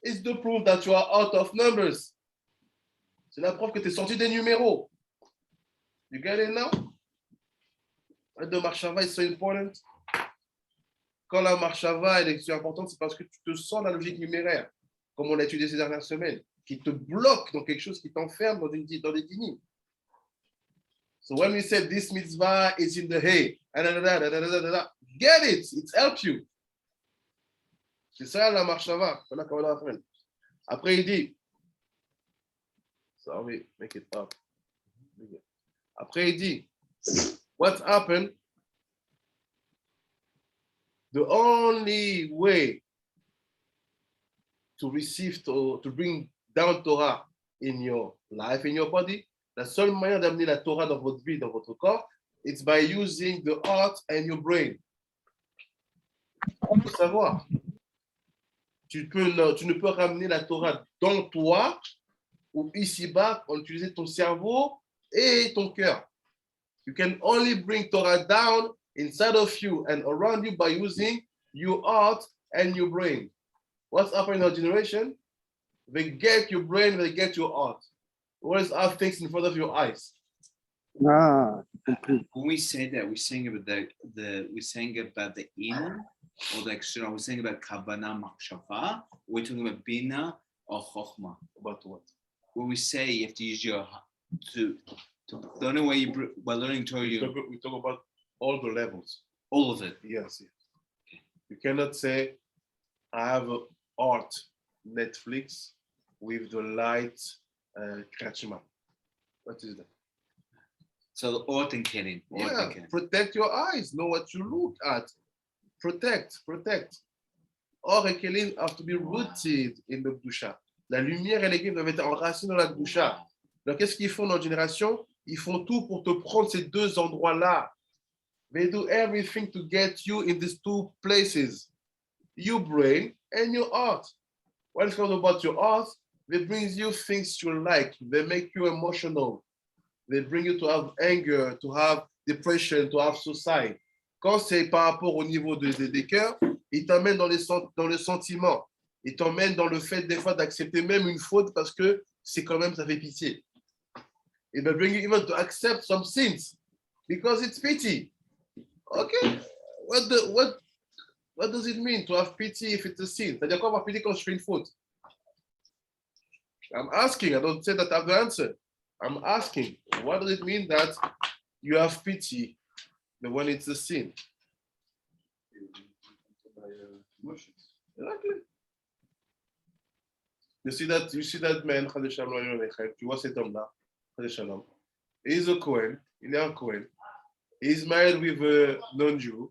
It's the proof that you are out of numbers. C'est la preuve que tu es sorti des numéros. You get it now? The Machshava is so important. Quand la Machshava est importante, c'est parce que tu te sens la logique numéraire, comme on l'a étudié ces dernières semaines, qui te bloque dans quelque chose qui t'enferme dans des dynimes. So when we said this mitzvah is in the hay, get it, it helps you. C'est ça la Machshava. Après il dit, sorry, make it up. Après il dit, what happened? The only way to receive, to bring down Torah in your life, in your body, la seule manière d'amener la Torah dans votre vie, dans votre corps, it's by using the heart and your brain. Il faut savoir, tu ne peux ramener la Torah dans toi ou ici-bas en utilisant ton cerveau et ton cœur. You can only bring Torah down inside of you and around you by using your heart and your brain. What's happening in our generation? They get your brain, they get your heart. Always have things in front of your eyes. Ah, When we say that, we're saying about the inner or the external. We're saying about Kavanah Machshava. We're talking about Bina or Chokhmah. About what? When we say you have to use your to the only way by learning Torah, We talk about all the levels. all of it. Yes. You cannot say, I have an art Netflix with the light Krachma. What is that? So the Ort and Kelim. Yeah, protect your eyes. Know what you look at. Protect. Or et Kelim have to be rooted in the Kedusha. La lumière et les Kelim doivent être enracinés dans la Kedusha. Donc, qu'est-ce qu'ils font dans notre génération? Ils font tout pour te prendre ces deux endroits-là. They do everything to get you in these two places. Your brain and your heart. When it comes about your heart, They bring you things you like. They make you emotional. They bring you to have anger, to have depression, to have suicide. Quand c'est par rapport au niveau des cœurs, ils t'emmènent dans le sentiment. Ils t'emmènent dans le fait des fois d'accepter même une faute parce que c'est quand même, ça fait pitié. It will bring you even to accept some sins because it's pity. Okay, what does it mean to have pity if it's a sin? C'est-à-dire quoi avoir pitié quand je fais une faute? I'm asking, I don't say that I have the answer. I'm asking, what does it mean that you have pity when it's a sin? Emotions. Exactly. You see that man, tu vois cet homme-là, he's a Cohen, il est un Cohen. He's married with a non-Jew,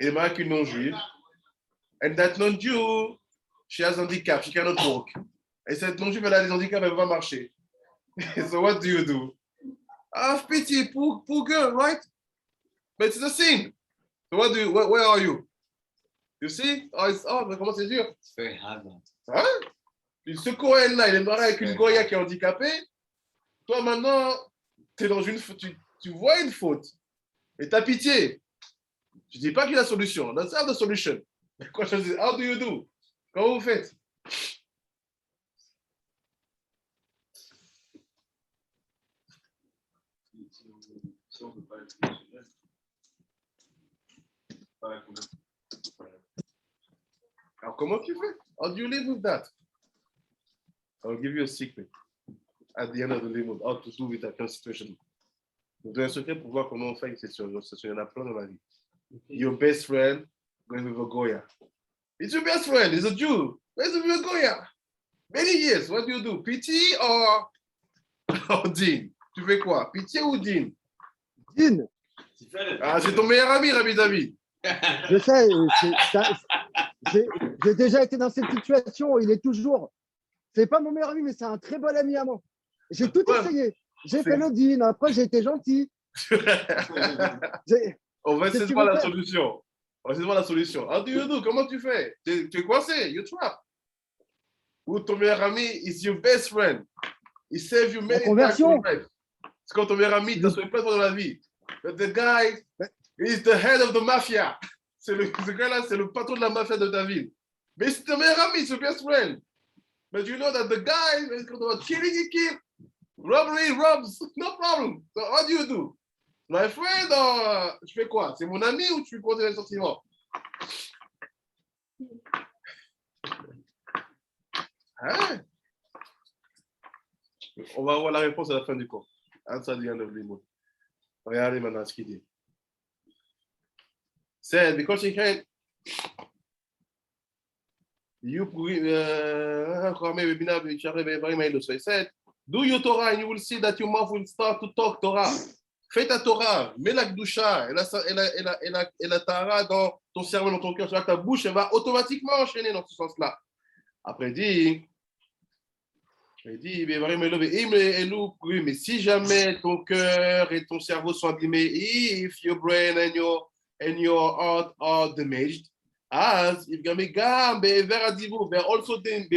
il est marié avec une non-juive, and that non-Jew, she has handicap, she cannot walk. Et cette non-juive, elle a des handicaps, elle ne peut pas marcher. So what do? Have pity, poor girl, right? But it's a sin. So where are you? You see? Mais comment c'est dur? It's very hard. Man. Hein? Puis ce Cohen-là, il est marié avec une Goya qui est handicapée. Toi, maintenant, tu es dans tu vois une faute. Et tu as pitié. Je ne dis pas qu'il y a la solution. That's not the solution. Quoi, je dis, how do you do? Comment vous faites? Si on peut pas être émotionnel, pas la conversion. Alors, comment tu fais? How do you live with that? I'll give you a secret. At the end of the day, how to do with that kind of situation. Je vous donne un secret pour voir comment on fait avec cette situation. Il y en a plein dans la vie. Your best friend going with a Goya. It's your best friend. He's a Jew. Where's the Goya? Many years. What do you do? Pity or Dean? Tu fais quoi? Pitié ou Dean? Dean, Ah, c'est ton meilleur ami, Rabbi David. je sais, j'ai déjà été dans cette situation. Il est toujours. C'est pas mon meilleur ami, mais c'est un très bon ami à moi. J'ai tout essayé. J'ai fait le Dean. Après, j'ai été gentil. On va essayer de Qu'est-ce que tu voir veux la faire? solution. On va essayer de voir la solution. How do you do? Comment tu fais? Tu es coincé. You trap. Ou ton meilleur ami is your best friend. He saved you many times in conversion. life. C'est quand ton meilleur ami t'a sauvé plein de fois dans la vie. But the guy is the head of the mafia. Ce gars-là, c'est le patron de la mafia de ta ville. Mais c'est ton meilleur ami, c'est your best friend. But you know that the guy is killing, he kill. Robbery, he robs. No problem. So what do you do? My friend, je fais quoi? C'est mon ami ou tu lui poses les sentiments? Hein? On va avoir la réponse à la fin du cours. Answer the end of the mood. Regardez maintenant ce qu'il dit. Said, because he can, said, do your Torah and you will see that your mouth will start to talk Torah. Fais ta Torah, mets la Gdusha et la Tara dans ton cerveau, dans ton cœur, ta bouche, elle va automatiquement enchaîner dans ce sens-là. Après, il dit, mais si jamais ton cœur et ton cerveau sont abîmés, if your brain and your heart are damaged, as if they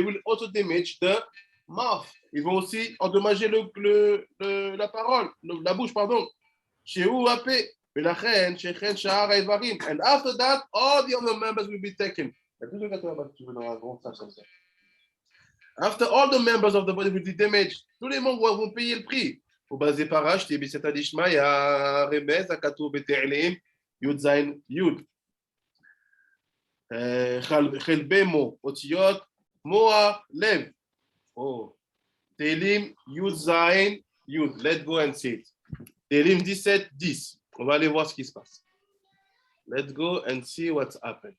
will also damage the mouth. Ils vont aussi endommager la parole, la bouche, pardon. And after that, all the other members will be taken. After all the members of the body will be damaged, tous les membres vont payer le prix. Au basé parash, t'es biseta dishma, ya remez, akatou bete'elim, yud zain yud. Chelbemo, otiyot, moa, lev. Oh. Telim, yud zain yud. Let's go and see it. Telim 17, 10. On va aller voir ce qui se passe. Let's go and see what's happened.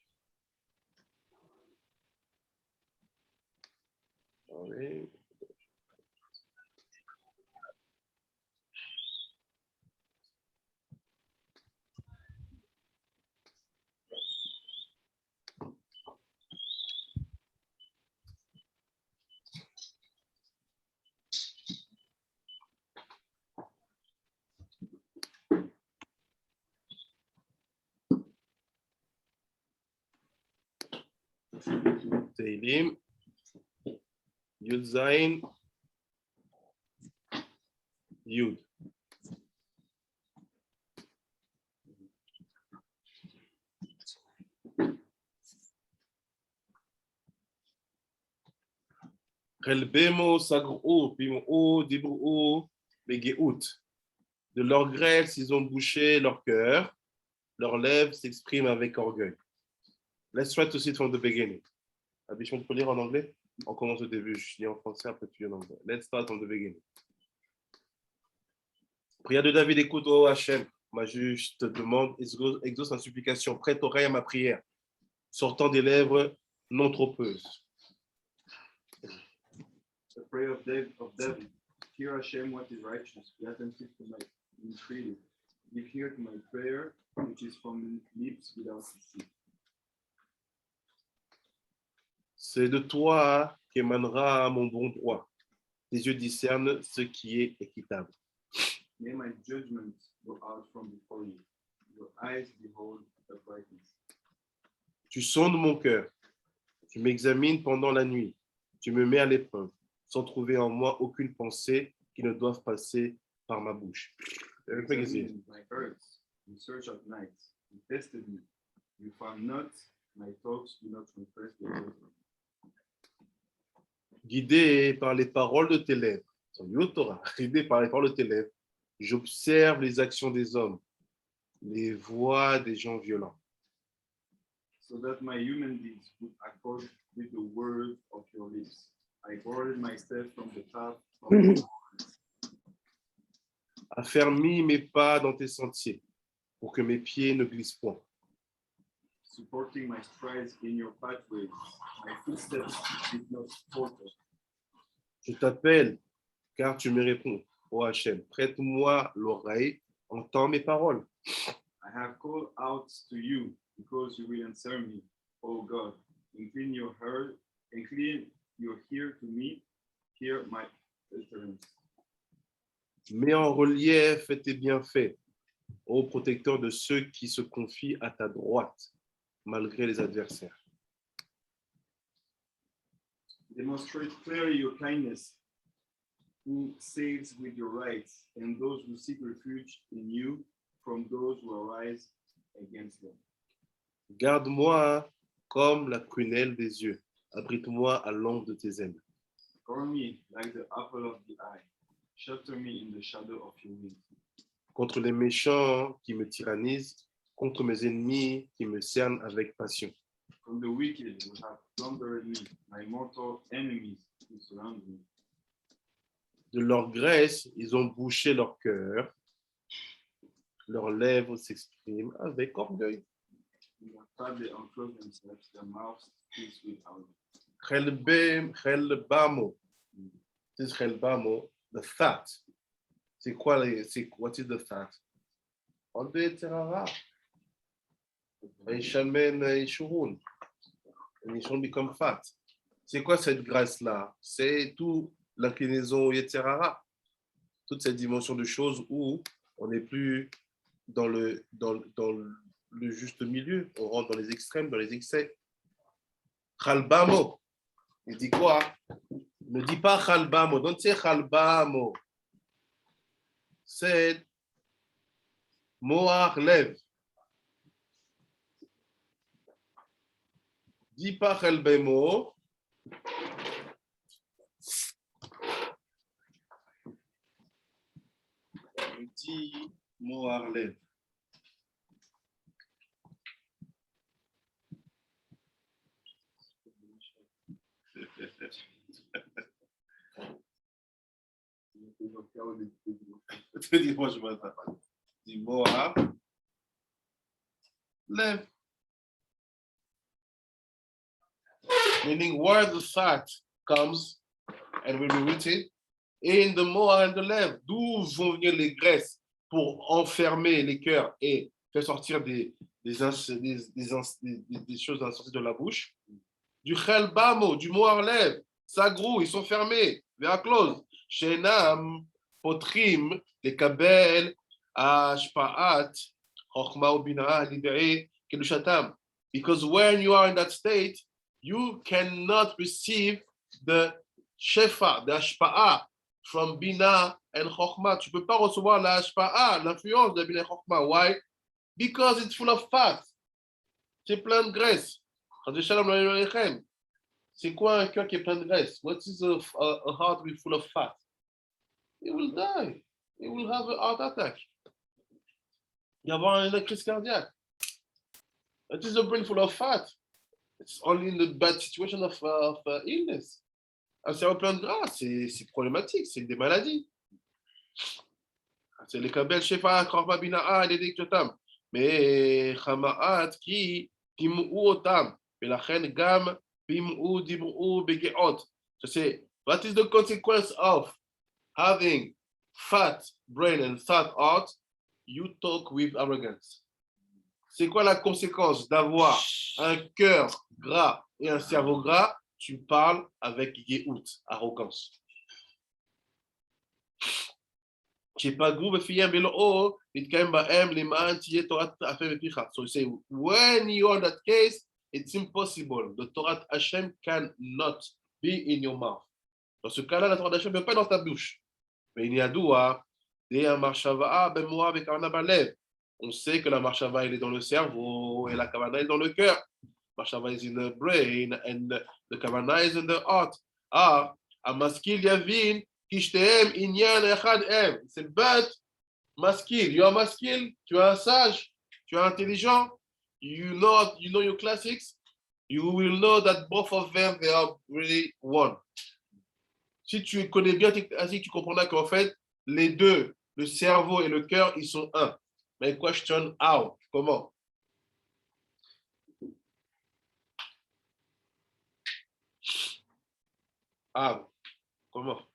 Allez. Tehillim Yud Zayin, Yud. Relbemo, Sagro, Pimo, Dibro, Begeout. De leur graisse, ils ont bouché leur cœur. Leurs lèvres s'expriment avec orgueil. Let's try to see it from the beginning. Abichon, tu peux lire en anglais? On commence au début. Je lis en français, après tu lis en anglais. Let's start from the beginning. Prière de David, écoute, ô Hachem. Ma juge te demande, exauce en supplication. Prête oreille à ma prière, sortant des lèvres non trompeuses. The prayer of David. Hear Hashem what is righteous. Be attentive to my entreaty. Give ear to my prayer, which is from lips without deceit. C'est de toi qu'émanera mon bon droit. Tes yeux discernent ce qui est équitable. May my judgment go out from before you. Your eyes behold uprightness. Tu sondes mon cœur. Tu m'examines pendant la nuit. Tu me mets à l'épreuve, sans trouver en moi aucune pensée qui ne doive passer par ma bouche. Examine my hearts in search of night. You tested me. You found not my thoughts do not confess the truth. Guidé par les paroles de tes lèvres, guidé par les paroles de tes lèvres, j'observe les actions des hommes, les voies des gens violents. So that my human deeds would accord with the word of your lips. I guarded myself from the path of the Affermis mes pas dans tes sentiers, pour que mes pieds ne glissent point. supporting my strides in your pathways. My footsteps did not falter. Je t'appelle, car tu me réponds, ô Hachem. Prête-moi l'oreille, entends mes paroles. I have called out to you because you will answer me, O God. Incline your ear to me, hear my utterance. Mets en relief tes bienfaits, ô protecteur de ceux qui se confient à ta droite, malgré les adversaires. Demonstrate clearly your kindness, who saves with your rights, and those who seek refuge in you from those who arise against them. Garde-moi comme la prunelle des yeux. Abrite-moi à l'ombre de tes ailes. Cover me like the apple of the eye. Shelter me in the shadow of your wings. Contre les méchants qui me tyrannisent, contre mes ennemis qui me cernent avec passion. From the wicked who have plundered me, my mortal enemies who surround me. De leur graisse, ils ont bouché leur cœur. Leurs lèvres s'expriment avec orgueil. In their pride they unclose themselves, their mouths speak with anger. Chelbamo. This is chelbamo, the fat. C'est quoi, what is the fat? On dit terara. Shamen Ishurun. And it become fat. C'est quoi cette graisse-là? C'est tout l'inclinaison Yetzerara. Toute cette dimension de choses où on n'est plus dans le juste milieu. On rentre dans les extrêmes, dans les excès. Chalbamo. Il dit quoi? Ne dis pas Chalbamo. Don't say Chalbamo. C'est Moar Lev. Dis pas Chalbamo. Dis Moar Lev. Dis-moi, je m'entends pas. Dis Moar Lev. Meaning where the fat comes and will be rooted in the Moar and the Lev. D'où vont venir les graisses pour enfermer les cœurs et faire sortir des choses à sortir de la bouche? Du Chelbamo, du Moar Lev. Sagrou, ils sont fermés. Vers close. Shenam, Potrim, les Kabel, Ashpaat, Chochma ou Binah, Lidei, Kedushatam. Because when you are in that state, you cannot receive the shefa, the hashpa'a from bina and chokhmah. Tu peux pas recevoir la hashpa'a, l'influence de bina et chokhmah. Why? Because it's full of fat. C'est plein de graisse. C'est quoi un cœur qui est plein de graisse? What is a heart with full of fat? It will die. It will have a heart attack. Il va y avoir une crise cardiaque. It is a brain full of fat. It's only in the bad situation of illness. Un cerveau plein de gras, c'est problématique, c'est des maladies. C'est les kabel shefa korba bina'a dediktotam. Mais chama'at ki tim'u otam. ולכן גם בימ'ו דיברו בגאות. So say, what is the consequence of having fat brain and fat heart? You talk with arrogance. C'est quoi la conséquence d'avoir un cœur gras et un cerveau gras? Tu parles avec Yehout, arrogance. So you say, when you're in that case, it's impossible. The Torah Hashem cannot be in your mouth. Dans ce cas-là, la Torah Hashem ne peut pas dans ta bouche. Mais il y a doua, on sait que la marshava elle est dans le cerveau et la kavana est dans le cœur. Marshava is in the brain and the kavana is in the heart. Amaskil yavin kishtem inyan echad em. C'est but maskil. You are maskil. Tu es un sage. Tu es intelligent. You know your classics. You will know that both of them they are really one. Si tu connais bien tes classiques, tu comprendras qu'en fait les deux, le cerveau et le cœur, ils sont un. Mais question how? Comment? Comment?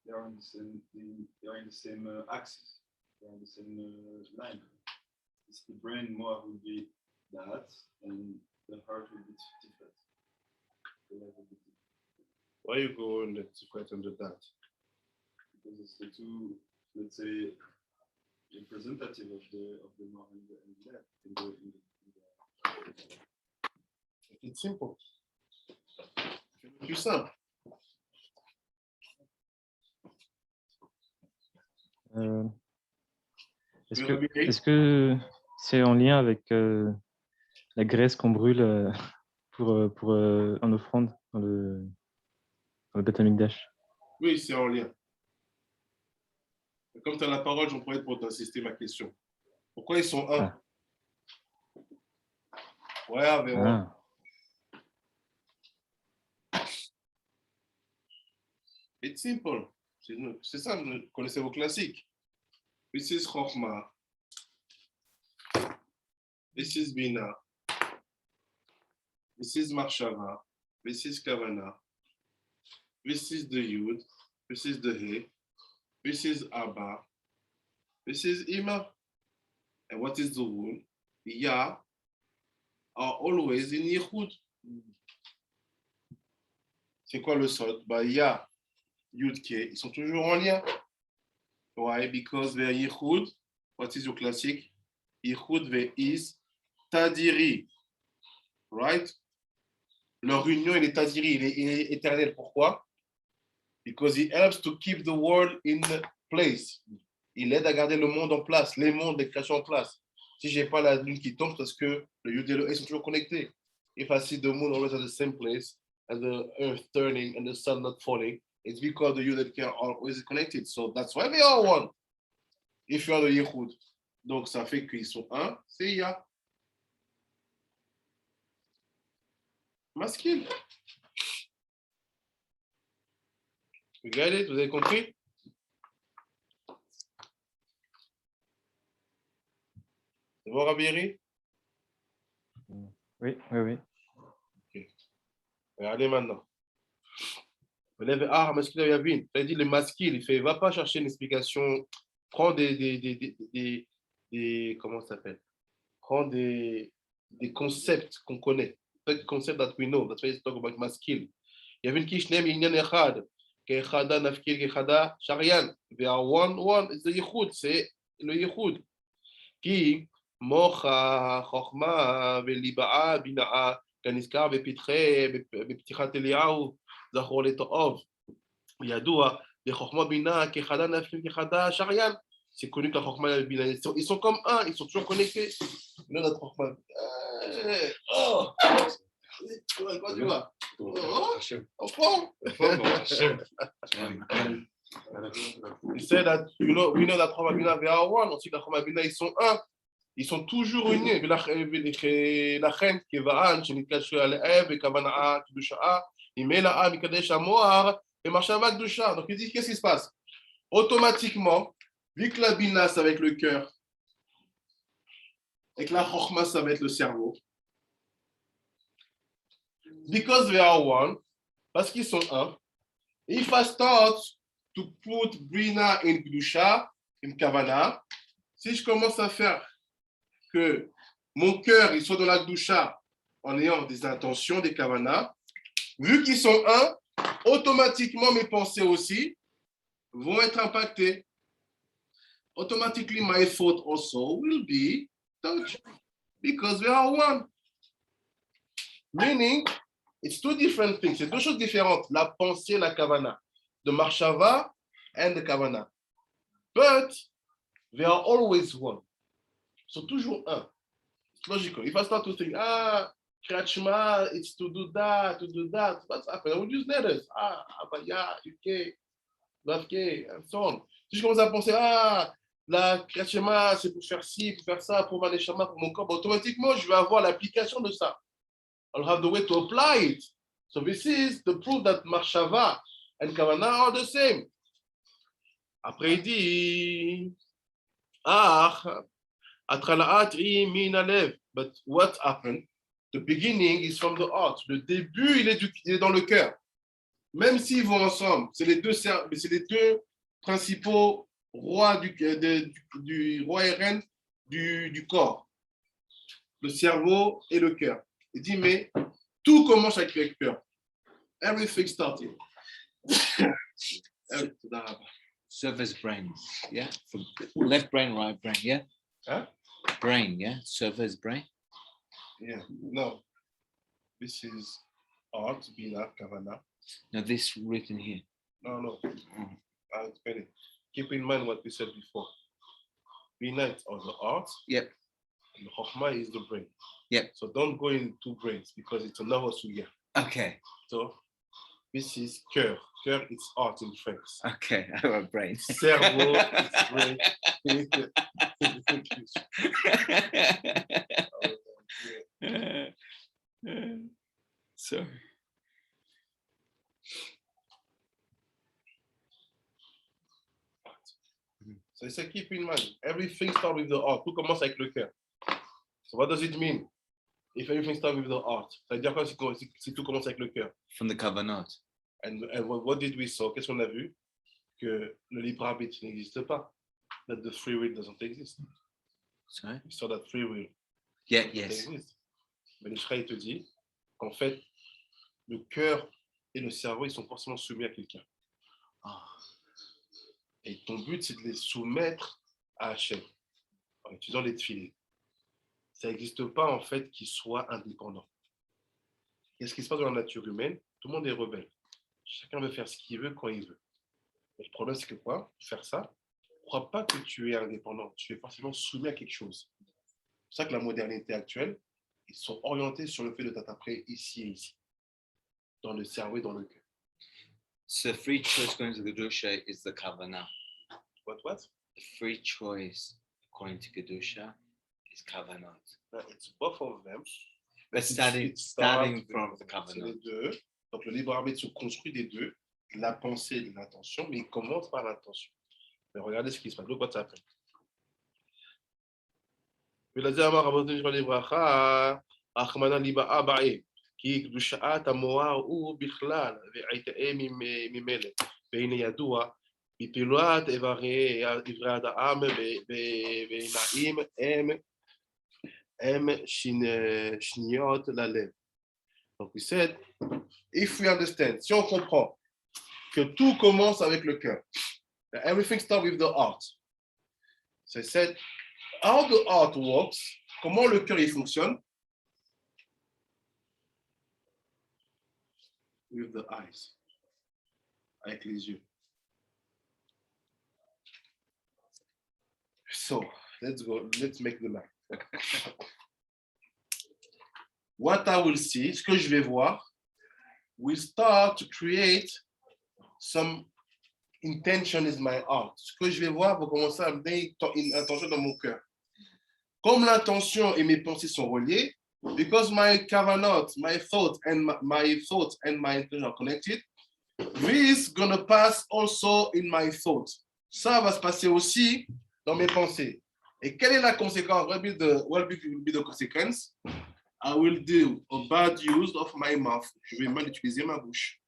They are in the same axis. They are in the same line. It's the brain more will be that, and the heart will be different. Why you go in the different under that? Because it's the two, let's say, representative of the more and the left. It's simple. Plus simple. Est-ce que c'est en lien avec la graisse qu'on brûle pour en offrande dans le Beth Amikdash? Oui, c'est en lien. Comme tu as la parole, j'en profite pour t'insister ma question. Pourquoi ils sont un? Ouais, avec moi. It's simple. C'est ça, vous connaissez vos classiques. This is Chokhmah. This is Bina. This is Marshava. This is Kavana. This is the Yud. This is the He. This is Abba. This is Ima. And what is the rule? Ya are always in Yichud. C'est quoi le sod? Ya, Yud, Ke, ils sont toujours en lien. Why? Because they are Yichud. What is your classic? Yichud ve is Tadiri. Right? Leur union, il est Tadiri, il est éternel. Pourquoi? Because he helps to keep the world in place. Il aide à garder le monde en place, les mondes, les créations en place. Si je n'ai pas la lune qui tombe, parce que le Yud et le He sont toujours connectés. If I see the moon always at the same place, and the earth turning and the sun not falling, it's because the Yud and He are always connected. So that's why they are one. If you are the Yichud. Donc ça fait qu'ils sont un, c'est Ya. Masculine. You get it? Vous avez compris? C'est bon, Rabiri? Oui. Okay. Regardez maintenant. Masculine Yavin. Il dit le masculine, il fait, va pas chercher une explication, prends des comment ça s'appelle? Prends des concepts qu'on connaît. The concept that we know. That's why he's talking about masculine. Yavin Kishnem Inyan Echad. Kechada Nafkil Kechada Sharian. They are one. It's the Yichud. C'est le Yichud. Qui Mocha Chokhmah Veliba'a Bina'a כנזכר בפתיחת אליהו, זכור לטוב. ידוע, לחוכמה בינה כחדה נפים כחדה שריין. C'est connu que la Chokhmah et la Bina, ils sont comme un, ils sont toujours connectés. Là, notre Chokhmah. Oh! Quoi tu vois? Enfant! He said that, we know that Chokhmah Bina, they are one. On sait que la Chokhmah Bina, ils sont un. Ils sont toujours unis. ולכן, כיוון שנתקדשו עליהם בכוונה קדושה, ממילא מקדש המוח במחשבה קדושה. Donc, il dit, qu'est-ce qui se passe? Automatiquement, vu que la Bina, ça va être le cœur, et que la Chokhmah, ça va être le cerveau, because they are one, parce qu'ils sont un, if I start to put Bina in Kedusha, in Kavana, si je commence à faire que mon cœur il soit dans la Kedusha en ayant des intentions, des Kavana, vu qu'ils sont un, automatiquement mes pensées aussi vont être impactées. Automatically my thought also will be touched because we are one. Meaning, it's two different things. C'est deux choses différentes. La pensée et la kavana. The marshava and the kavana. But they are always one. Ils sont toujours un. It's logical. If I start to think, Kriyat Shema, it's to do that, what's happening? I would use letters. Abaya, UK, Bavke, and so on. Si je commence à penser, la Kriyat Shema, c'est pour faire ci, pour faire ça, pour les Shema, pour mon corps, automatiquement, je vais avoir l'application de ça. I'll have the way to apply it. So this is the proof that Marshava and Kavana are the same. Après, il dit, Atralaat min alev. But what happened? The beginning is from the heart. Le début, il est dans le cœur. Même s'ils vont ensemble, c'est les deux principaux rois du roi et reine du corps. Le cerveau et le cœur. Il dit, mais tout commence avec le cœur. Everything started. Server's brain, yeah? From left brain, right brain, yeah? Huh? Brain, yeah? Server's brain? Yeah, no. This is art, Bina, Kavana. No, this written here. No. I'll explain it. Keep in mind what we said before. Bina is on the art. Yep. And Chokhmah is the brain. Yep. So don't go in two brains because it's another suya. Okay. So this is cœur. Cœur, it's art in French. Okay, I have a brain. Cerveau, it's brain. Sorry. So he said, keep in mind, everything starts with the heart. Tout commence avec le cœur. So what does it mean? If everything starts with the heart. Ça veut dire quoi si tout commence avec le cœur? From the Kavanot. And what did we saw? Qu'est-ce qu'on a vu? Que le libre arbitre n'existe pas. That the free will doesn't exist. Sorry? We saw that free will Yes. exist. Mais le Shraï te dit qu'en fait, le cœur et le cerveau, ils sont forcément soumis à quelqu'un. Et ton but, c'est de les soumettre à Hachem, en utilisant les tefilines. Ça n'existe pas, en fait, qu'ils soient indépendants. Qu'est-ce qui se passe dans la nature humaine? Tout le monde est rebelle. Chacun veut faire ce qu'il veut quand il veut. Et le problème, c'est que quoi? Pour faire ça, ne crois pas que tu es indépendant. Tu es forcément soumis à quelque chose. C'est pour ça que la modernité actuelle, ils sont orientés sur le fait de t'attraper ici et ici, dans le cerveau et dans le cœur. So free choice going to Kedusha is the Kavanah. What? The free choice according to Kedusha is Kavanot. It's both of them. But starting from the C'est Kavanot. les deux. Donc le libre arbitre se construit des deux, la pensée et l'intention, mais il commence par l'intention. Mais regardez ce qui se passe. Look what's happening. ולזה אמר רבותינו זיכרונם לברכה, רחמנא ליבאה בעי, כי קדושת המוהר הוא בכלל, ועיתאה ממילא, והנה ידוע, בפעולת איברי העם ונעים הם שניות ללב. Donc, we said, if we understand, si on comprend que tout commence avec le cœur, that everything starts with the heart. So I said, how the heart works, comment le cœur il fonctionne. with the eyes. Avec les yeux. So, let's go. Let's make the map. What I will see, ce que je vais voir, will start to create some intention in my heart. Ce que je vais voir va commencer à me donner une intention dans mon cœur. Comme l'intention et mes pensées sont reliées, because my kavanot, my thought and my intention are connected, this gonna pass also in my thought. Ça va se passer aussi dans mes pensées. Et quelle est la conséquence? What will be the consequence? I will do a bad use of my mouth. Je vais mal utiliser ma bouche.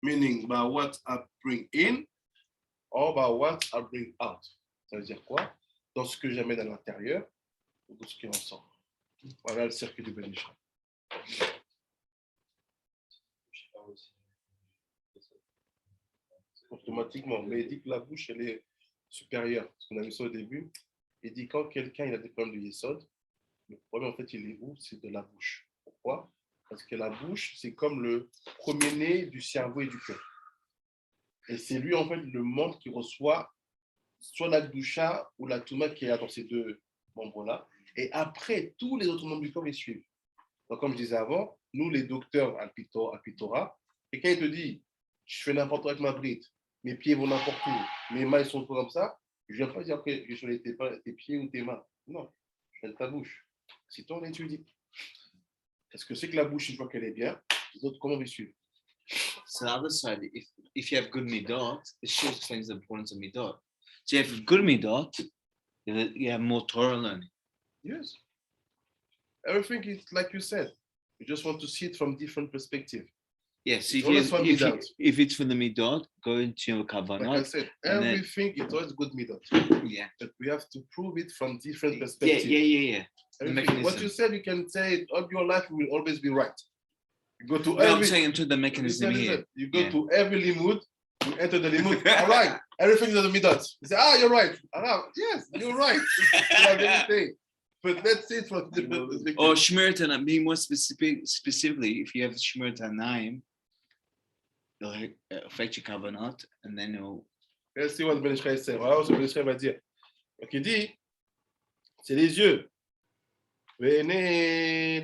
Meaning by what I bring in or by what I bring out. Ça veut dire quoi? Dans ce que j'amène à l'intérieur ou dans ce qui en sort. Voilà le circuit du bénéfice. Automatiquement, mais il dit que la bouche, elle est supérieure. Parce qu'on a vu ça au début. Il dit quand quelqu'un il a des problèmes de yesod, le problème en fait, il est où? C'est de la bouche. Pourquoi? Parce que la bouche, c'est comme le premier-né du cerveau et du cœur. Et c'est lui, en fait, le membre qui reçoit soit la doucha ou la touma qui est là dans ces deux membres-là. Et après, tous les autres membres du corps, ils suivent. Donc, comme je disais avant, nous, les docteurs à Pitora, et quand il te dit, je fais n'importe quoi avec ma bride, mes pieds vont n'importe où, mes mains ils sont comme ça, je ne viens pas dire que je suis tes pieds ou tes mains. Non, je fais ta bouche. C'est toi, on étudie. Parce que c'est que la bouche, une fois qu'elle est bien, les autres, comment ils suivent? So the other side, if you have good midot, it shows explains the importance of midot. So you have good midot, you have more Torah learning. Yes. Everything is like you said. You just want to see it from different perspective. Yes, It's always from midot. if it's from the midot, go into your Like I kavanot. said, and then- everything is always good midot. Yeah. But we have to prove it from different Yeah, perspectives. yeah. The Everything. What mechanism. you said, you can say it all your life, you will always be right. You go to No, I'm every saying into the mechanism here. You go Yeah. to every limud, you enter the limud. All right, everything is in the midot. You say, you're right. Yes, you're right. You have everything. But let's see it from different perspectives. Or Shmir and being more specifically, if you have Shmir Tanaim, it'll affect your kavanot, and then it'll. Let's see what Ben Ishraï said. Voilà ce que Ben Ishraï va dire. Donc il dit, c'est les yeux. ועיניים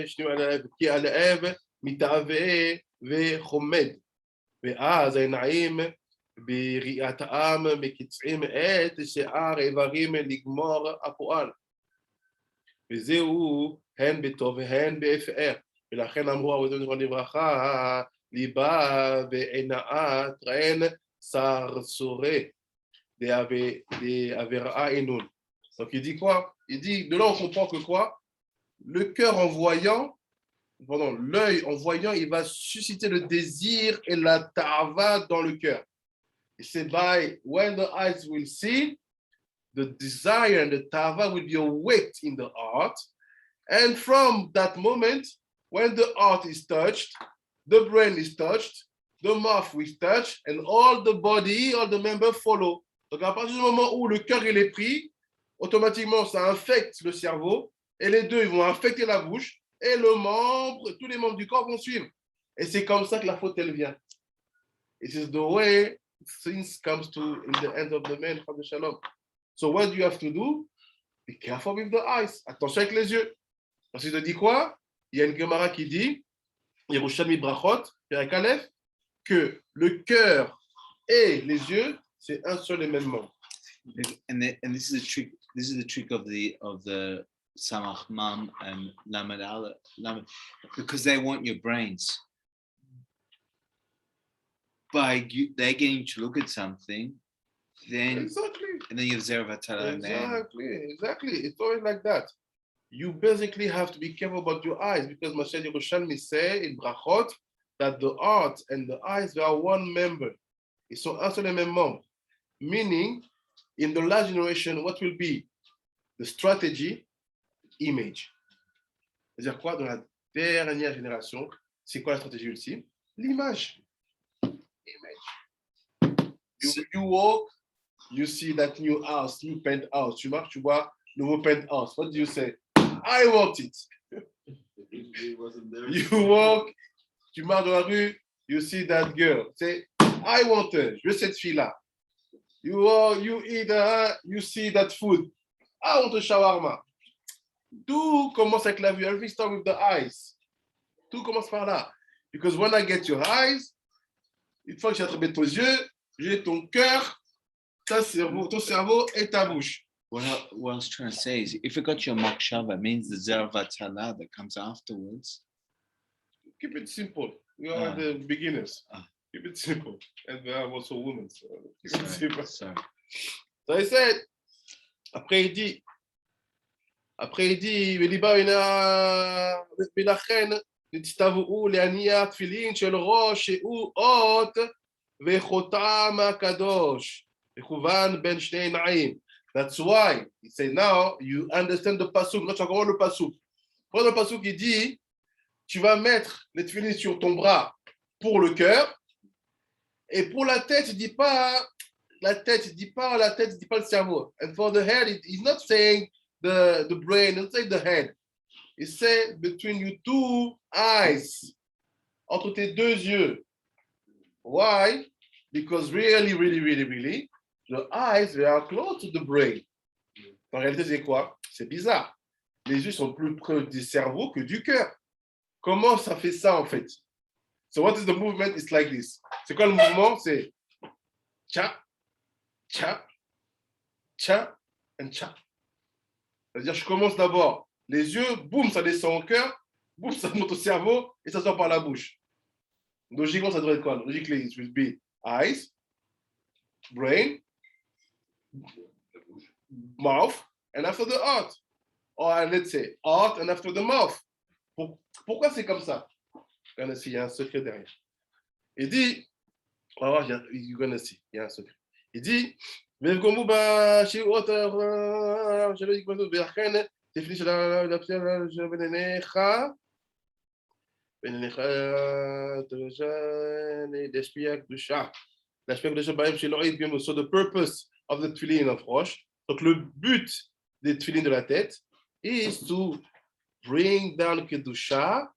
שניהם על הלב, כי הלב מתהווה וחומד, ואז העיניים בראיית העם מקצעים את שאר האיברים לגמור הפועל. וזהו הן בטוב והן בהפאר, ולכן אמרו אבותינו זיכרונם לברכה, ליבה ועינאה תראין סרסורי דעבירה אינון. Donc il dit quoi? Il dit, de là on comprend que quoi? Le cœur en voyant, pardon, l'œil en voyant, il va susciter le désir et la tava dans le cœur. Et c'est by when the eyes will see, the desire and the tava will be awaked in the heart. And from that moment, when the heart is touched, the brain is touched, the mouth is touched, and all the body, all the members follow. Donc à partir du moment où le cœur il est pris, automatiquement, ça infecte le cerveau et les deux, ils vont infecter la bouche et le membre, tous les membres du corps vont suivre. Et c'est comme ça que la faute, elle vient. It is the way things comes to in the end of the man, from the shalom. So what do you have to do? Be careful with the eyes. Attention avec les yeux. Parce qu'il te dit quoi? Il y a une Gemara qui dit, Yerushalmi Brachot, Perek Aleph, que le cœur et les yeux, c'est un seul et même membre. And this is a trick. This is the trick of the Samach Mam and Lamed Aleph, because they want your brains. By they're getting to look at something, then Exactly. and then you have Zeravatala. Exactly. It's always like that. You basically have to be careful about your eyes because Moshe Yerushalmi say in Brachot that the heart and the eyes they are one member. Ils sont un seul et même membre. Meaning, in the last generation, what will be the strategy? Image. C'est-à-dire quoi? Dans la dernière génération, c'est quoi la stratégie ultime? L'image. Image. You walk, you see that new house, new penthouse. Tu marches, tu vois, nouveau penthouse. What do you say? I want it. It wasn't there. You walk, tu marches dans la rue, you see that girl. Say, I want her. Je veux cette fille-là. You eat, you see that food. I want a shawarma. Tout commence avec la vue. Everything starts with the eyes. Tout commence par là. Because when I get your eyes, une fois que j'ai attrapé tes yeux, j'ai ton cœur, ton cerveau et ta bouche. What I was trying to say is, if you got your makshava, it means the zeravatala that comes afterwards. Keep it simple. We are the beginners. Keep it simple. And we are also women. So keep it simple. Sorry. So I said, après il dit, ולכן נצטוו להניח תפילין של ראש שהוא אות וחותם הקדוש, מכוון בין שני עיניים. That's why he said, now you understand the pasuk. Là, tu vas comprendre le pasuk. Pour le pasuk, il dit, tu vas mettre les tefilines sur ton bras pour le cœur, et pour la tête, il dit pas la tête, il dit pas la tête, il dit pas le cerveau. And for the head, he's not saying the brain, he's saying the head. He said between your two eyes, entre tes deux yeux. Why? Because really, the eyes, they are close to the brain. En réalité, c'est quoi? C'est bizarre. Les yeux sont plus près du cerveau que du cœur. Comment ça fait ça, en fait? So what is the movement? It's like this. C'est quoi le mouvement? C'est cha, cha, cha, and cha. C'est-à-dire, je commence d'abord les yeux, boum, ça descend au cœur, boum, ça monte au cerveau, et ça sort par la bouche. Logiquement, ça devrait être quoi? Logiquement, it will be eyes, brain, mouth, and after the heart. Or let's say heart and after the mouth. Pourquoi c'est comme ça? Regardez s'il y a un secret derrière. Il dit, on va voir, you're gonna see, il y a un secret. Il dit, תפני של בעיניך, להשפיע קדושה. להשפיע קדושה בהם שלא יתגמו. So the purpose of the tefillin of Rosh, donc le but des tefillin de la tête, is to bring down kedusha,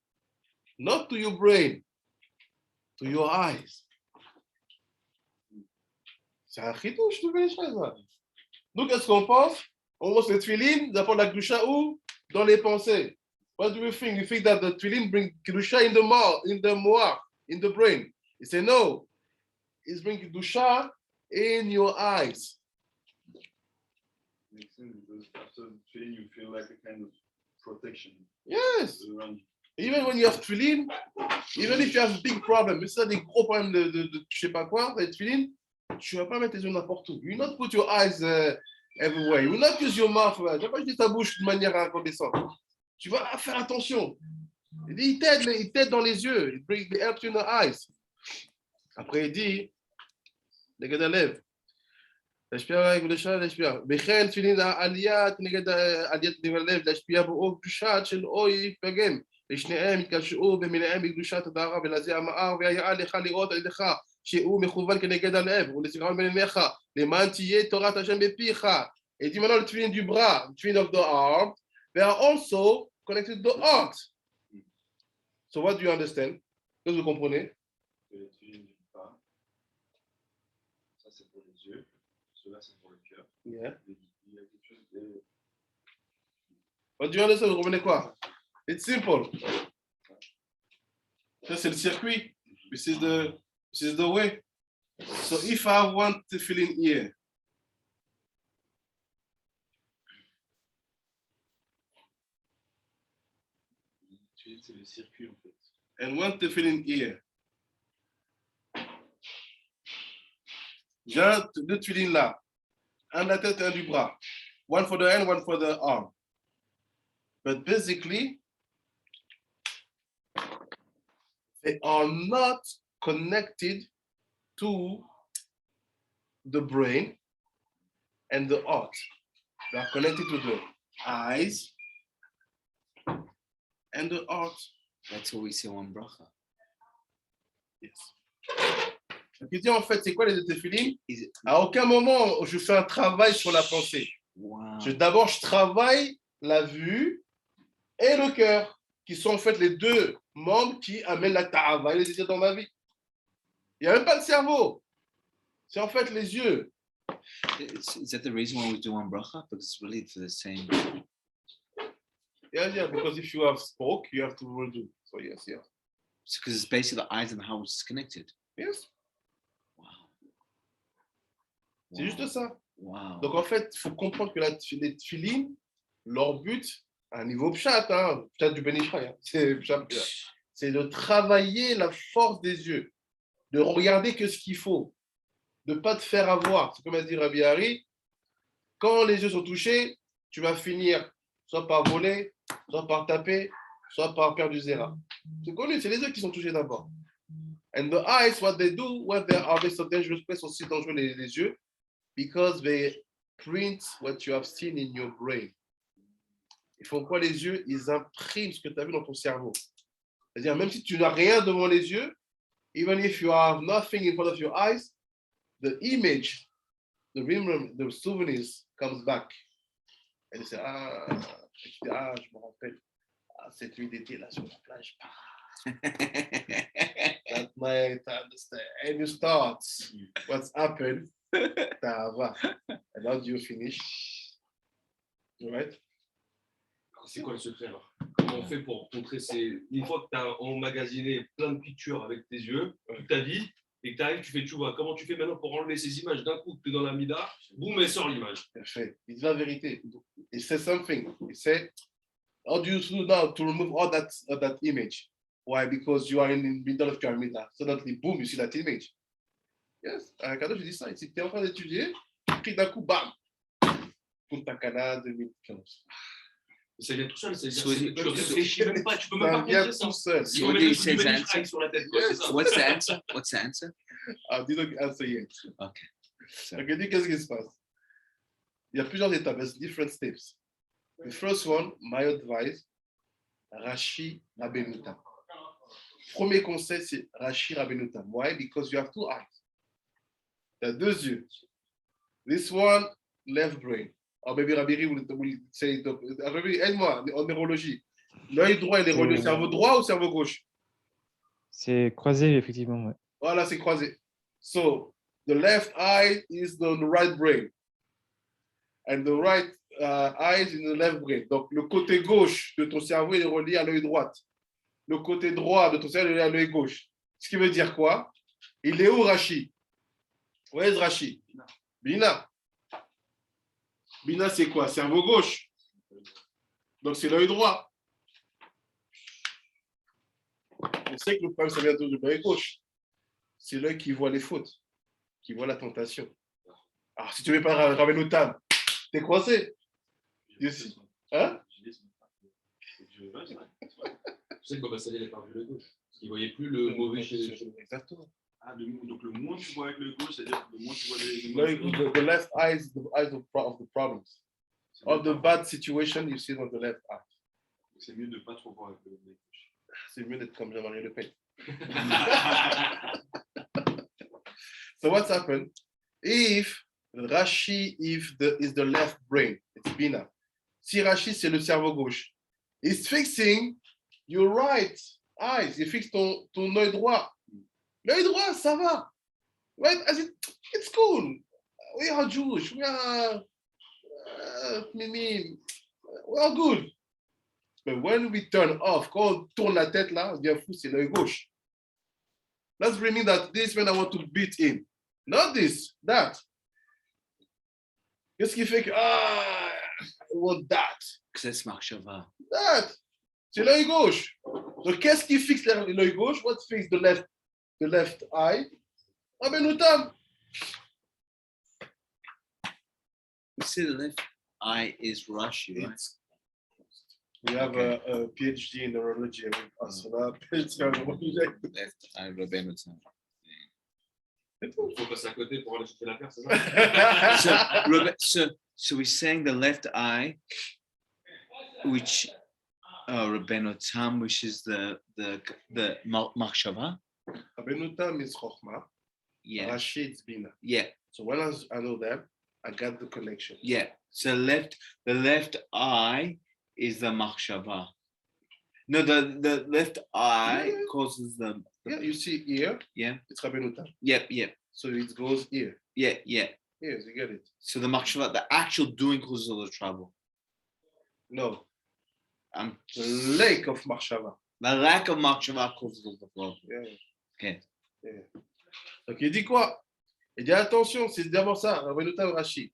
not to your brain, to your eyes. C'est un chidouche de les choses. Donc, qu'est-ce qu'on pense? On voit les tefillin, d'abord la kedusha où? Dans les pensées. What do you think? You think that the tefillin bring kedusha in the mouth, in the moach, in the brain? You say no. It's bring kedusha in your eyes. Makes sense because after the tefillin you feel like a kind of protection. Yes. Around. Even when you have tefillin, even if you have a big problem, mais ça des gros problèmes de je sais pas quoi, les tefillin, tu vas pas mettre tes yeux n'importe où. You will not put your eyes everywhere. You will not use your mouth. Tu vas pas utiliser ta bouche de manière incandescente. Tu vas faire attention. Il t'aide dans les yeux. Il bring the help in the eyes. Après il dit, les gars d'élèves, להשפיע בקדושה, להשפיע. וכן תפילין העלייה כנגד עליית הלב, להשפיע באור קדושה של אוי יפגם. ושניהם יקשרו במיניהם בקדושת הדרה, ולזה המאר והיאה לך לראות על ידך, שהוא מכוון כנגד הלב, ולזכרון בעיניך, למען תהיה תורת השם בפיך. Et dit maintenant le tefillin du bras, the tefillin of the arm, they are also connected to the heart. So what do you understand? Qu'est-ce que vous comprenez? Le tefillin du bras, ça c'est pour les yeux, cela c'est pour le cœur. Yeah. Il y a quelque chose de... What do you understand? Vous comprenez quoi? It's simple. Ça c'est le circuit. This is the way. So if I want to fill in here, C'est le circuit en fait. and want to fill in here, j'ai deux tuilines là, un de la tête et un du bras. One for the hand, one for the arm. But basically, they are not connected to the brain and the heart. They are connected to the eyes and the heart. That's what we say on bracha. Yes. Donc, il dit en fait, c'est quoi les téphilines? À aucun moment je fais un travail sur la pensée. Wow. D'abord, je travaille la vue et le cœur, qui sont en fait les deux membres qui amènent la ta'ava et les désirs dans ma vie. Il n'y a même pas de cerveau. C'est en fait les yeux. Is that the reason why we do one bracha? Because it's really for the same. Yeah, because if you have spoke, you have to redo. So yes. Because it's basically the eyes and how it's connected. Yes. Wow. C'est juste ça. Wow. Donc en fait, il faut comprendre que les tefilines, leur but, à un niveau pshat, pshat du Ben Ishraï, c'est de travailler la force des yeux, de regarder que ce qu'il faut, de ne pas te faire avoir. C'est comme a dit Rabbi Hari, quand les yeux sont touchés, tu vas finir soit par voler, soit par taper, soit par perdre du zéra. C'est connu, c'est les yeux qui sont touchés d'abord. And the eyes, what they do, when they are so dangerous, sont aussi dangereux les yeux, because they print what you have seen in your brain. Ils font quoi les yeux? Ils impriment ce que tu as vu dans ton cerveau. C'est-à-dire, même si tu n'as rien devant les yeux, even if you have nothing in front of your eyes, the image, the memory, the souvenirs comes back. Et c'est je me rappelle, cette nuit d'été là sur la plage. That night, I understand. And you start what's happened. And how do you finish? Right? C'est quoi le secret alors? Comment on fait pour montrer ces. Une fois que tu as emmagasiné plein de pictures avec tes yeux, toute ta vie, et que tu arrives, tu fais, tu vois, comment tu fais maintenant pour enlever ces images d'un coup que tu es dans la mida, boum, elle sort l'image. Parfait. Il dit la vérité. Il said something. He said, how do you do now to remove all that image? Why? Because you are in the middle of your mida. Suddenly, boom, you see that image. Yes. Ricardo, je dis ça. Si tu es en train d'étudier, tu pries d'un coup, bam. Punta Cana 2015. Ça vient tout seul, c'est-à-dire tu réfléchis même pas, tu peux même pas vient penser ça. tout seul. Ils vont mettre du Ben Ishraï sur la tête. What's the answer? What's the answer? I didn't answer yet. Okay. Donc, qu'est-ce qui se passe? Il y a plusieurs étapes. There's different steps. The first one, my advice, Rashi Rabbeinu Tam. Premier conseil, c'est Rashi Rabbeinu Tam. Why? Because you have two eyes. Tu as deux yeux. This one, left brain. Or maybe Rabiri will say it. Rabiri, aide-moi en neurologie. L'œil droit, il est relié au cerveau droit ou au cerveau gauche? C'est croisé, effectivement. Ouais. Voilà, c'est croisé. So, the left eye is the right brain. And the right eye is in the left brain. Donc, le côté gauche de ton cerveau il est relié à l'œil droit. Le côté droit de ton cerveau est relié à l'œil gauche. Ce qui veut dire quoi? Il est où, Rashi? Where is Rashi? Bina. Bina, c'est quoi? Cerveau gauche. Donc, c'est l'œil droit. On sait que le problème, ça vient de l'œil gauche. C'est l'œil qui voit les fautes, qui voit la tentation. Alors, si tu ne veux pas Rabbeinu Tam, t'es coincé. Hein? Tu sais que Baba Salé, il a perdu l'œil gauche. Il ne voyait plus le mauvais chez les choses. Exactement. Ah, donc le moins tu vois avec le gauche, c'est-à-dire le moins tu vois les the left eye is the eye of the problems. All the bad situation you see on the left eye. C'est mieux de ne pas trop voir avec le gauche. C'est mieux d'être comme Jean-Marie Le Pen. So what's happened? If Rashi is the left brain, it's Bina. Si Rashi c'est le cerveau gauche, it's fixing your right eyes. Il fixe ton œil droit. L'œil droit, ça va. Right? It's cool. We are Jewish. We are good. But when we turn off, quand on tourne la tête là, on devient fou, c'est l'œil gauche. Let's bring in that this when I want to beat in. Not this, that. Qu'est-ce qui fait que I want that? Excess Marshava. That. C'est l'œil gauche. Donc qu'est-ce qui fixe l'œil gauche? What fixes the left eye? Rabbeinu Tam. You see the left eye is Rashi, right? We have a PhD in neurology with us. So that Left eye Rabbeinu Tam. Il faut passer à côté pour aller chercher la paire, c'est ça? So we're saying the left eye, which Rabbeinu Tam, which is the Machshava. Rabbeinu Tam is Chochmah. Yeah. Rashi is Bina. Yeah. So when I know them, I got the connection. Yeah. So the left eye is the Machshava. No, the left eye Yeah. causes them. Yeah, you see here, Yeah. it's Rabbeinu Tam. Yep. So it goes here. Yeah. Yes, you get it. So the machshava, the actual doing causes all the trouble. No, Um, the lack of machshava. the lack of machshava causes all the problem. Yeah. Okay. Yeah. Donc il dit quoi? Il dit attention, c'est d'abord ça, Rabbeinu Tam Rashi.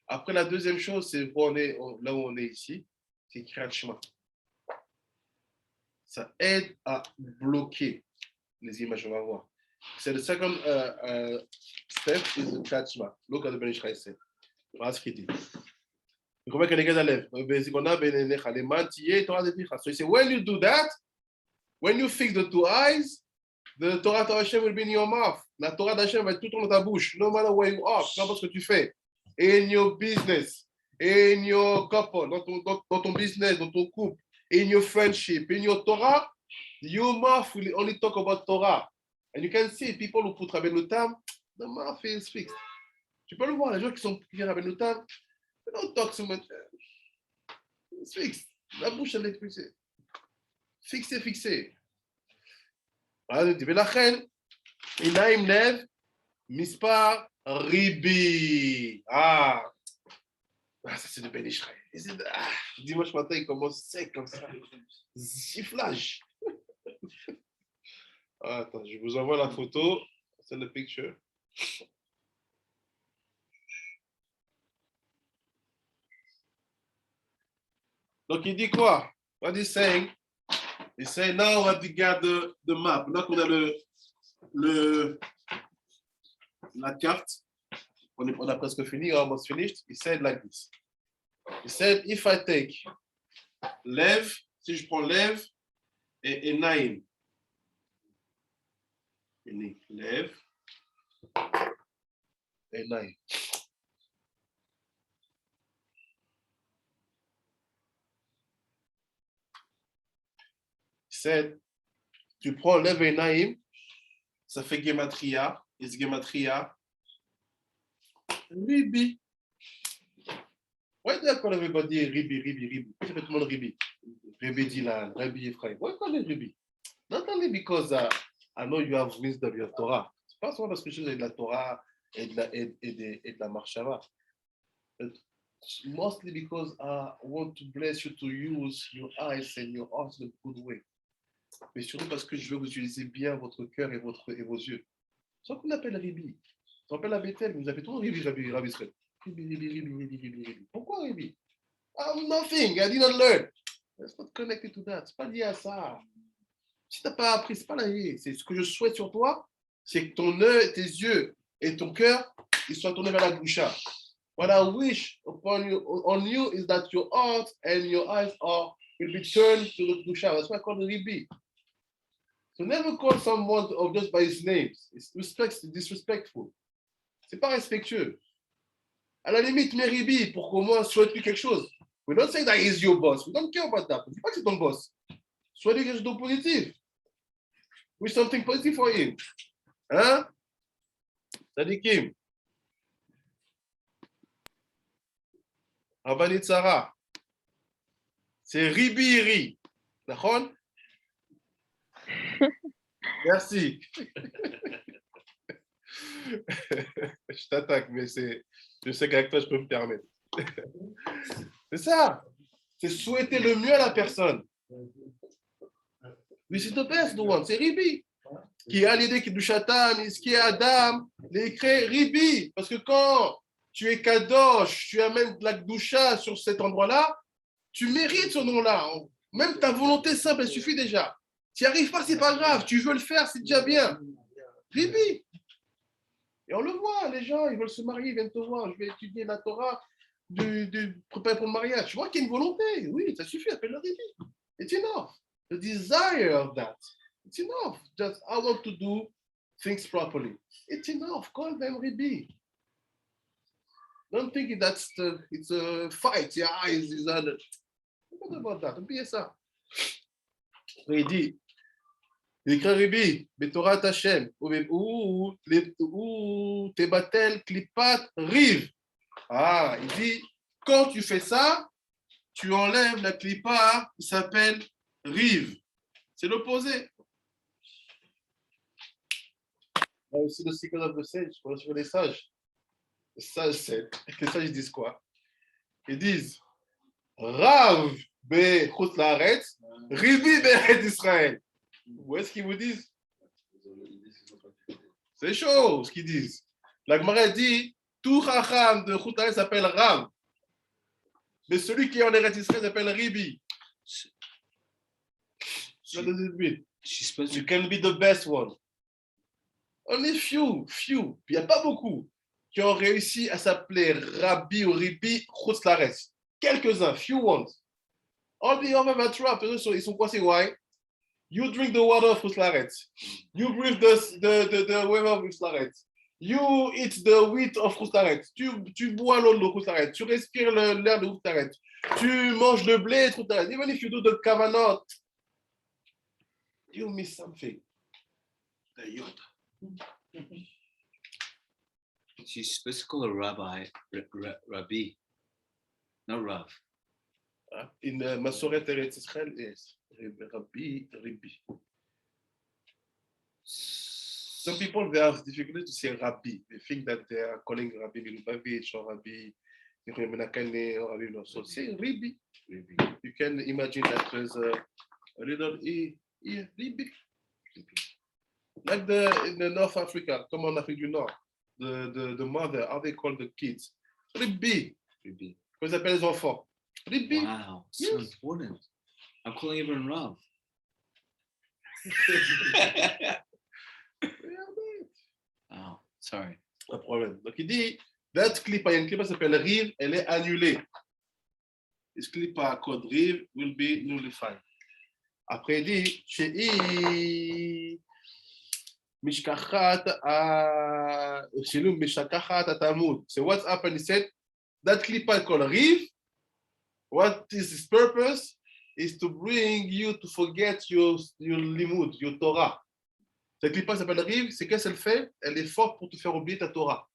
Après la deuxième chose, c'est là où on est ici, c'est Kriyat Shema. Ça aide à bloquer les images, on va voir. C'est le second step is the Kriyat Shema. Look at the Ben Israel said. Voilà ce qu'il dit. So he said, when you do that, when you fix the two eyes, the Torah de Hashem will be in your mouth. La Torah d'Hashem va être tout dans ta bouche, no matter where you are, peu importe ce que tu fais. In your business, in your couple, dans ton business, dans ton couple, in your friendship, in your Torah, your mouth will only talk about Torah. And you can see people who put Rabbeinu Tam, the mouth is fixed. Tu peux le voir, les gens qui viennent Rabbeinu Tam, they don't talk so much. It's fixed. La bouche, elle est fixée. Fixée. ולכן, עיניים לב, מספר ריבי. Ça c'est de Ben Israël. Dimanche matin, il commence sec comme ça. Sifflage. Attends, je vous envoie la photo. C'est le picture. Donc, il dit quoi? What is saying? He's saying now we have to get the map. Là qu'on a la carte, on a presque fini, almost finished. He said like this. He said, if I take Lev, si je prends Lev et Naïm, Lev et Naïm. Said, tu prends Lev et Naïm, ça fait Gematria, et ce Gematria, Ribi. Why do I call everybody Ribi? Pourquoi tout le monde Ribi? Ribi Dylan, Ribi Ephraim. Why call it Ribi? Not only because I know you have wisdom, you have Torah. C'est pas seulement parce que je suis de la Torah et de la Marshava. Mostly because I want to bless you to use your eyes and your heart in a good way. Mais surtout parce que je veux que vous utilisez bien votre cœur et vos yeux. C'est ça qu'on appelle Ribi. Ça s'appelle la Bethel, vous avez tout Ribi. Pourquoi Ribi? Nothing, I didn't learn. It's not connected to that. C'est pas lié à ça. Si tu n'as pas appris, c'est pas lié. C'est ce que je souhaite sur toi, c'est que ton œil, tes yeux et ton cœur, ils soient tournés vers la Gdusha. What I wish on you is that your heart and your eyes will be turned to the Gdusha. That's why I call it Ribi. So never call someone just by his name. It's disrespectful. C'est pas respectueux. À la limite, mets Ribi pour qu'au moins souhaite-lui quelque chose. We don't say that he's your boss. We don't care about that. On ne dit pas que c'est ton boss. Souhaite-lui quelque chose de positif. Wish something positive for him. Hein? Sadikim. Rabbanit Sarah. C'est Ribi. D'accord? Merci. Je t'attaque, mais je sais qu'avec toi, je peux me permettre. C'est ça. C'est souhaiter le mieux à la personne. Oui, c'est the best one. C'est Ribi. Qui a l'idée qui du Shatan, qui est Adam, l'écrit Ribi. Parce que quand tu es Kadosh, tu amènes de la Gdusha sur cet endroit-là, tu mérites ce nom-là. Même ta volonté simple, elle suffit déjà. Tu n'y arrives pas, c'est pas grave. Tu veux le faire, c'est déjà bien. Ribi. Et on le voit, les gens, ils veulent se marier, ils viennent te voir. Je vais étudier la Torah, préparer pour le mariage. Tu vois qu'il y a une volonté. Oui, ça suffit, appelle le Ribi. It's enough. The desire of that. It's enough. Just I want to do things properly. It's enough. Call them Ribi. Don't think it's a fight. Yeah, is other. What about that? Oubliez ça. Il dit, il écrit Ribi, Betorat Hashem, ou Tebatel Klipat Riv. Il dit, quand tu fais ça, tu enlèves la klipa, il s'appelle Rive, c'est l'opposé. C'est le secret of the sage, pour le les sages. Les sages, les sages ils disent quoi? Ils disent Rav be Chutz Laaretz, Ribi be Israël. Où est-ce qu'ils vous disent? C'est chaud ce qu'ils disent. La Gemara dit tout Chacham de Chutz Laaretz s'appelle Rav, mais celui qui est en Eretz Israël s'appelle Ribi. What does it mean? You can be the best one. Only few. Puis il n'y a pas beaucoup qui ont réussi à s'appeler Rabbi ou Ribi Chutz Laaretz. Quelques-uns, few ones. All the other matrap, ils sont coincés. Why? You drink the water of Chutz Laaretz. You breathe the water of Chutz Laaretz. You eat the wheat of Chutz Laaretz. Tu bois l'eau de Chutz Laaretz. Tu respires l'air de Chutz Laaretz. Tu manges le blé de Chutz Laaretz. Even if you do the kavanot, you miss something. The yod. You're supposed to call a rabbi Rabbi, not Rav. In Masoret Eretz Israel, yes. Rabbi. Some people, they have difficulty to say Rabbi. They think that they are calling Rabbi Milubavitch or Rabbi Menakane or Rabbi. So say Rabbi. You can imagine that there's a little Rabbi. Like in the North Africa, come on, Afrique du Nord, the mother, how they call the kids? Rabbi. Because they appellent les enfants. Rabbi. Wow, so important. I'm calling everyone Rav. Oh, sorry. Pas de problème. Donc il dit, that clipa, il y a une clipa qui s'appelle Rive, elle est annulée. This clipa called Rive will be nullified. Après il dit, Shei Mishkachat Shilum Mishkachat Atamud. So what's happened? He said, that clipa called Rive, what is its purpose? Is to bring you to forget your limud, your Torah. Cette clipa s'appelle Rive, c'est qu'est-ce qu'elle fait? Elle est forte pour te faire oublier ta Torah.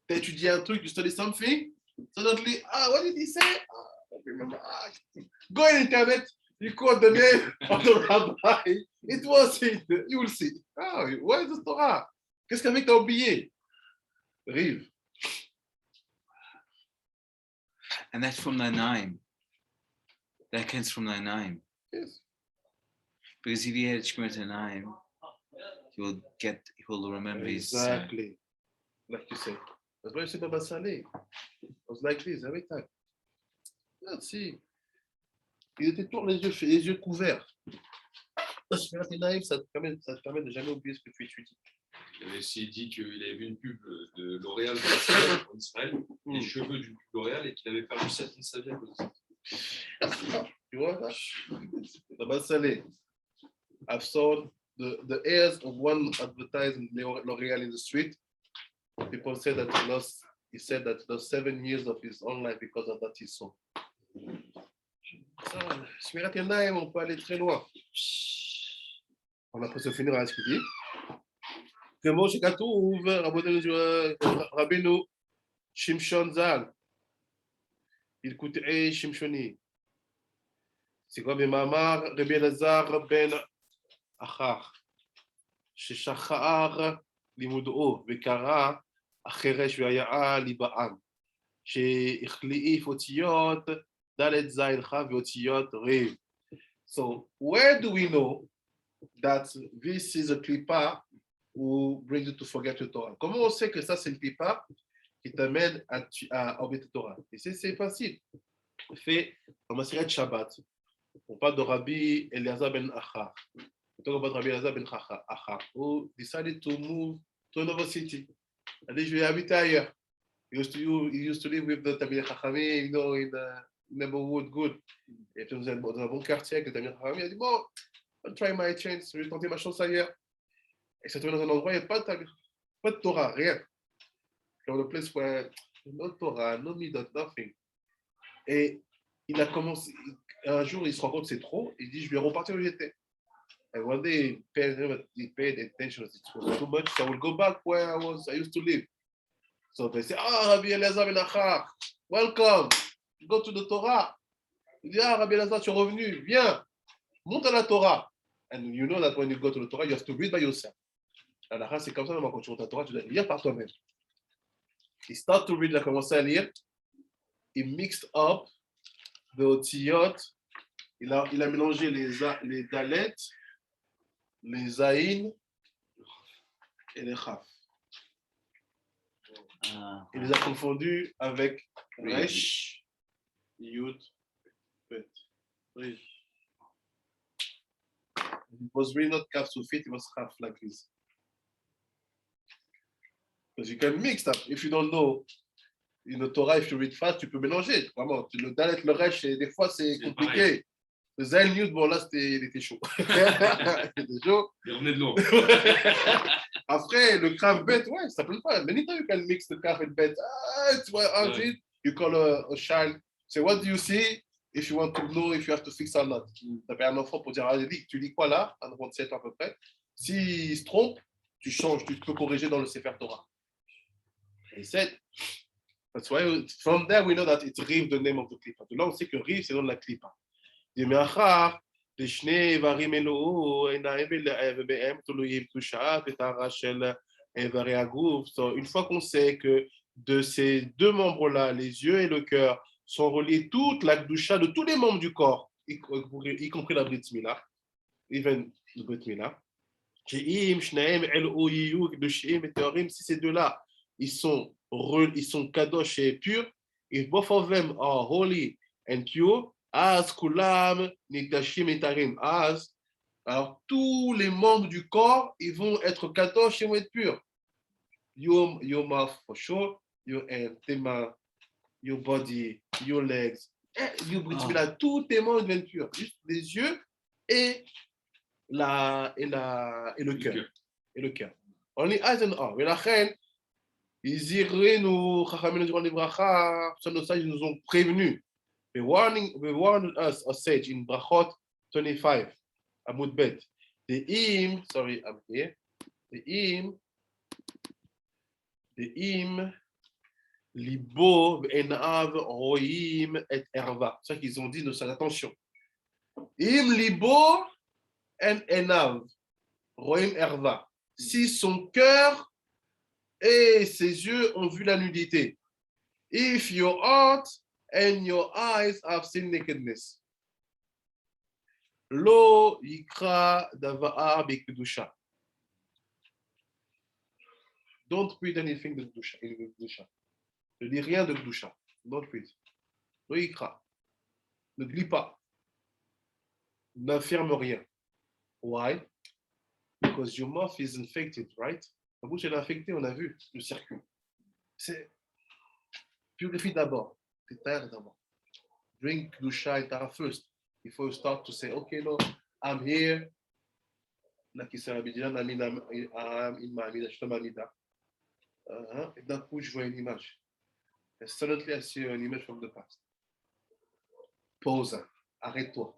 Tu as étudié un truc, you study something, suddenly, what did he say? I remember. Go on internet, you quote the name of the rabbi. It was it. You will see. Where is the Torah? Qu'est-ce qu'avec que tu as oublié? Rive. And that's from the name. That comes from the name. Yes. Because if he had Shmita name, he will remember his. Exactly. Like you said. That's why you say Baba Saleh. I was like this every time. Let's see. Il était toujours les yeux couverts. Ça te permet de jamais oublier ce que tu étudies. Il avait aussi dit qu'il avait vu une pub de L'Oréal en Israël, les cheveux du L'Oréal, et qu'il avait perdu sa vie à cause de ça. Tu vois ça? Baba Saleh. I've saw the heirs of one advertising L'Oréal in the street. People say that he said that he lost 7 years of his own life because of that he saw. Shmirat Yadayim, on peut aller très loin. On a presque fini à ce qu'il dit. Comme chez Katouv, Rabbeinu Shimshon Zal. Il coûte Shimshoni. C'est quoi Bemamar Rabbi Elazar ben Achar. ששחר לימודו וקרא החירש והיה ליבעם, שהחליף אותיות ד' ז' ח' ואותיות ר'. So where do we know that this is a klipa who brings you to forget your Torah? Comment on sait que ça c'est une klipa qui t'amène à oublier ta Torah? Et c'est facile. Fait dans ma série de Shabbat, on parle de Rabbi Eliezer ben Achar. We talk about Rabbi Elazar ben Achar, who decided to move to another city. And then je vais habiter ailleurs. He used to live with the Tamil Chachamim, you know, in the neighborhood, good. Et puis, dans un bon quartier avec le Tamil Chachamim, il a dit, bon, I'll try my chance, je vais tenter ma chance ailleurs. Et il s'est trouvé dans un endroit, il n'y a pas de Torah, rien. Dans le place where no Torah, no midot, nothing. Et il a commencé, un jour, il se rend compte que c'est trop, il dit, je vais repartir où j'étais. And one day he paid attention. It was too much, so I will go back where I used to live. So they say, Rabbi Elazar ben Achar, welcome, go to the Torah. Il dit, Rabbi Elazar, tu es revenu, viens. monte à la Torah. And you know that when you go to the Torah, you have to read by yourself. Alors, c'est comme ça, quand tu montes à la Torah, tu dois lire par toi-même. Il start to read, il a commencé à lire. Il mixed up the otiyot. Il a mélangé les dalet, les zaïn et les chaf. Il les a confondus avec resh, yud, bet. It was really not kaf sufit, it was chaf like this. Because you can mix up. If you don't know, in the Torah, if you read fast, tu peux mélanger. Vraiment, le dalet, le resh, des fois, c'est compliqué. Pareil. Le zaïn, yud, bon, là, il était chaud. Il était chaud. Il revenait de l'eau. Après, le Krav Bet, ouais, ça peut pas. Many times you can mix the Krav and Bet. It's what it. You call a child. Say, what do you see? If you want to know if you have to fix or not. Tu appelles un enfant pour dire, tu lis quoi là? Un enfant de 7 ans à peu près. S'il se trompe, tu changes, tu peux corriger dans le Sefer Torah. He said, that's why from there we know that it's Riv, the name of the Klippa. Là, on sait que Riv, c'est le nom de la Klippa. מאחר לשני איברים אלו עיניים ובהם תלויים קדושת וטהרה של איברי הגוף. Une fois qu'on sait que de ces deux membres-là, les yeux et le cœur, sont reliés toute la kedusha de tous les membres du corps, y compris la Brit Mila, even le Brit Mila, si ces deux-là, ils sont kadosh et purs, if both of them are holy and pure, as kulam nigdashim etarim, as, alors tous les membres du corps, ils vont être kadosh et vont être purs. Your mouth for sure, your hand, tes mains, your body, your legs, your Brit Mila, tous tes membres deviennent purs. Juste les yeux et le cœur. Et le cœur. Only eyes and all. ולכן, הזהירנו חכמינו זיכרונם לברכה, nos sages nous ont prévenus. They warned us, a sage, in Brachot 25, Amud Bet. Sorry, I'm here. Libo ve'enav roim et erva. C'est ça qu'ils ont dit, nos sages, attention. Libo en enav roim erva. Si son cœur et ses yeux ont vu la nudité. If your heart and your eyes have seen nakedness. Lo yikra dava'a b'kedusha. Don't read anything de kedusha. Ne lis rien de kedusha. Don't read. Lo yikra. Ne lis pas. N'affirme rien. Why? Because your mouth is infected, right? La bouche est infectée, on a vu le circuit. C'est purifie d'abord. Drink kedusha et tara first before you start to say, okay, no, I'm here. Et d'un coup, je vois une image. And suddenly I see an image from the past. Pause. Arrête-toi.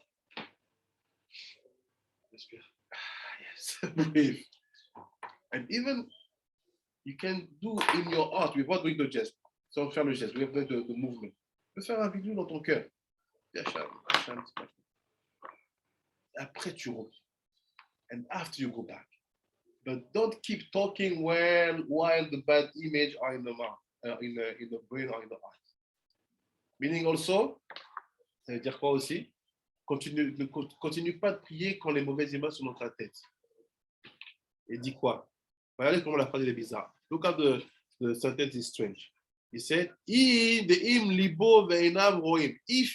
Respire. Yes. Breathe. And even you can do in your heart without doing the geste. Sans faire le geste, without doing the movement. Tu peux faire un vidéo dans ton cœur. Après, tu reviens. And after you go back. But don't keep talking while the bad image are in the mouth, in the brain or in the eyes. Meaning also, ça veut dire quoi aussi? Ne continue pas de prier quand les mauvaises images sont dans ta tête. Et dis quoi? Regardez comment la phrase est bizarre. Look at the sentence is strange. He said, if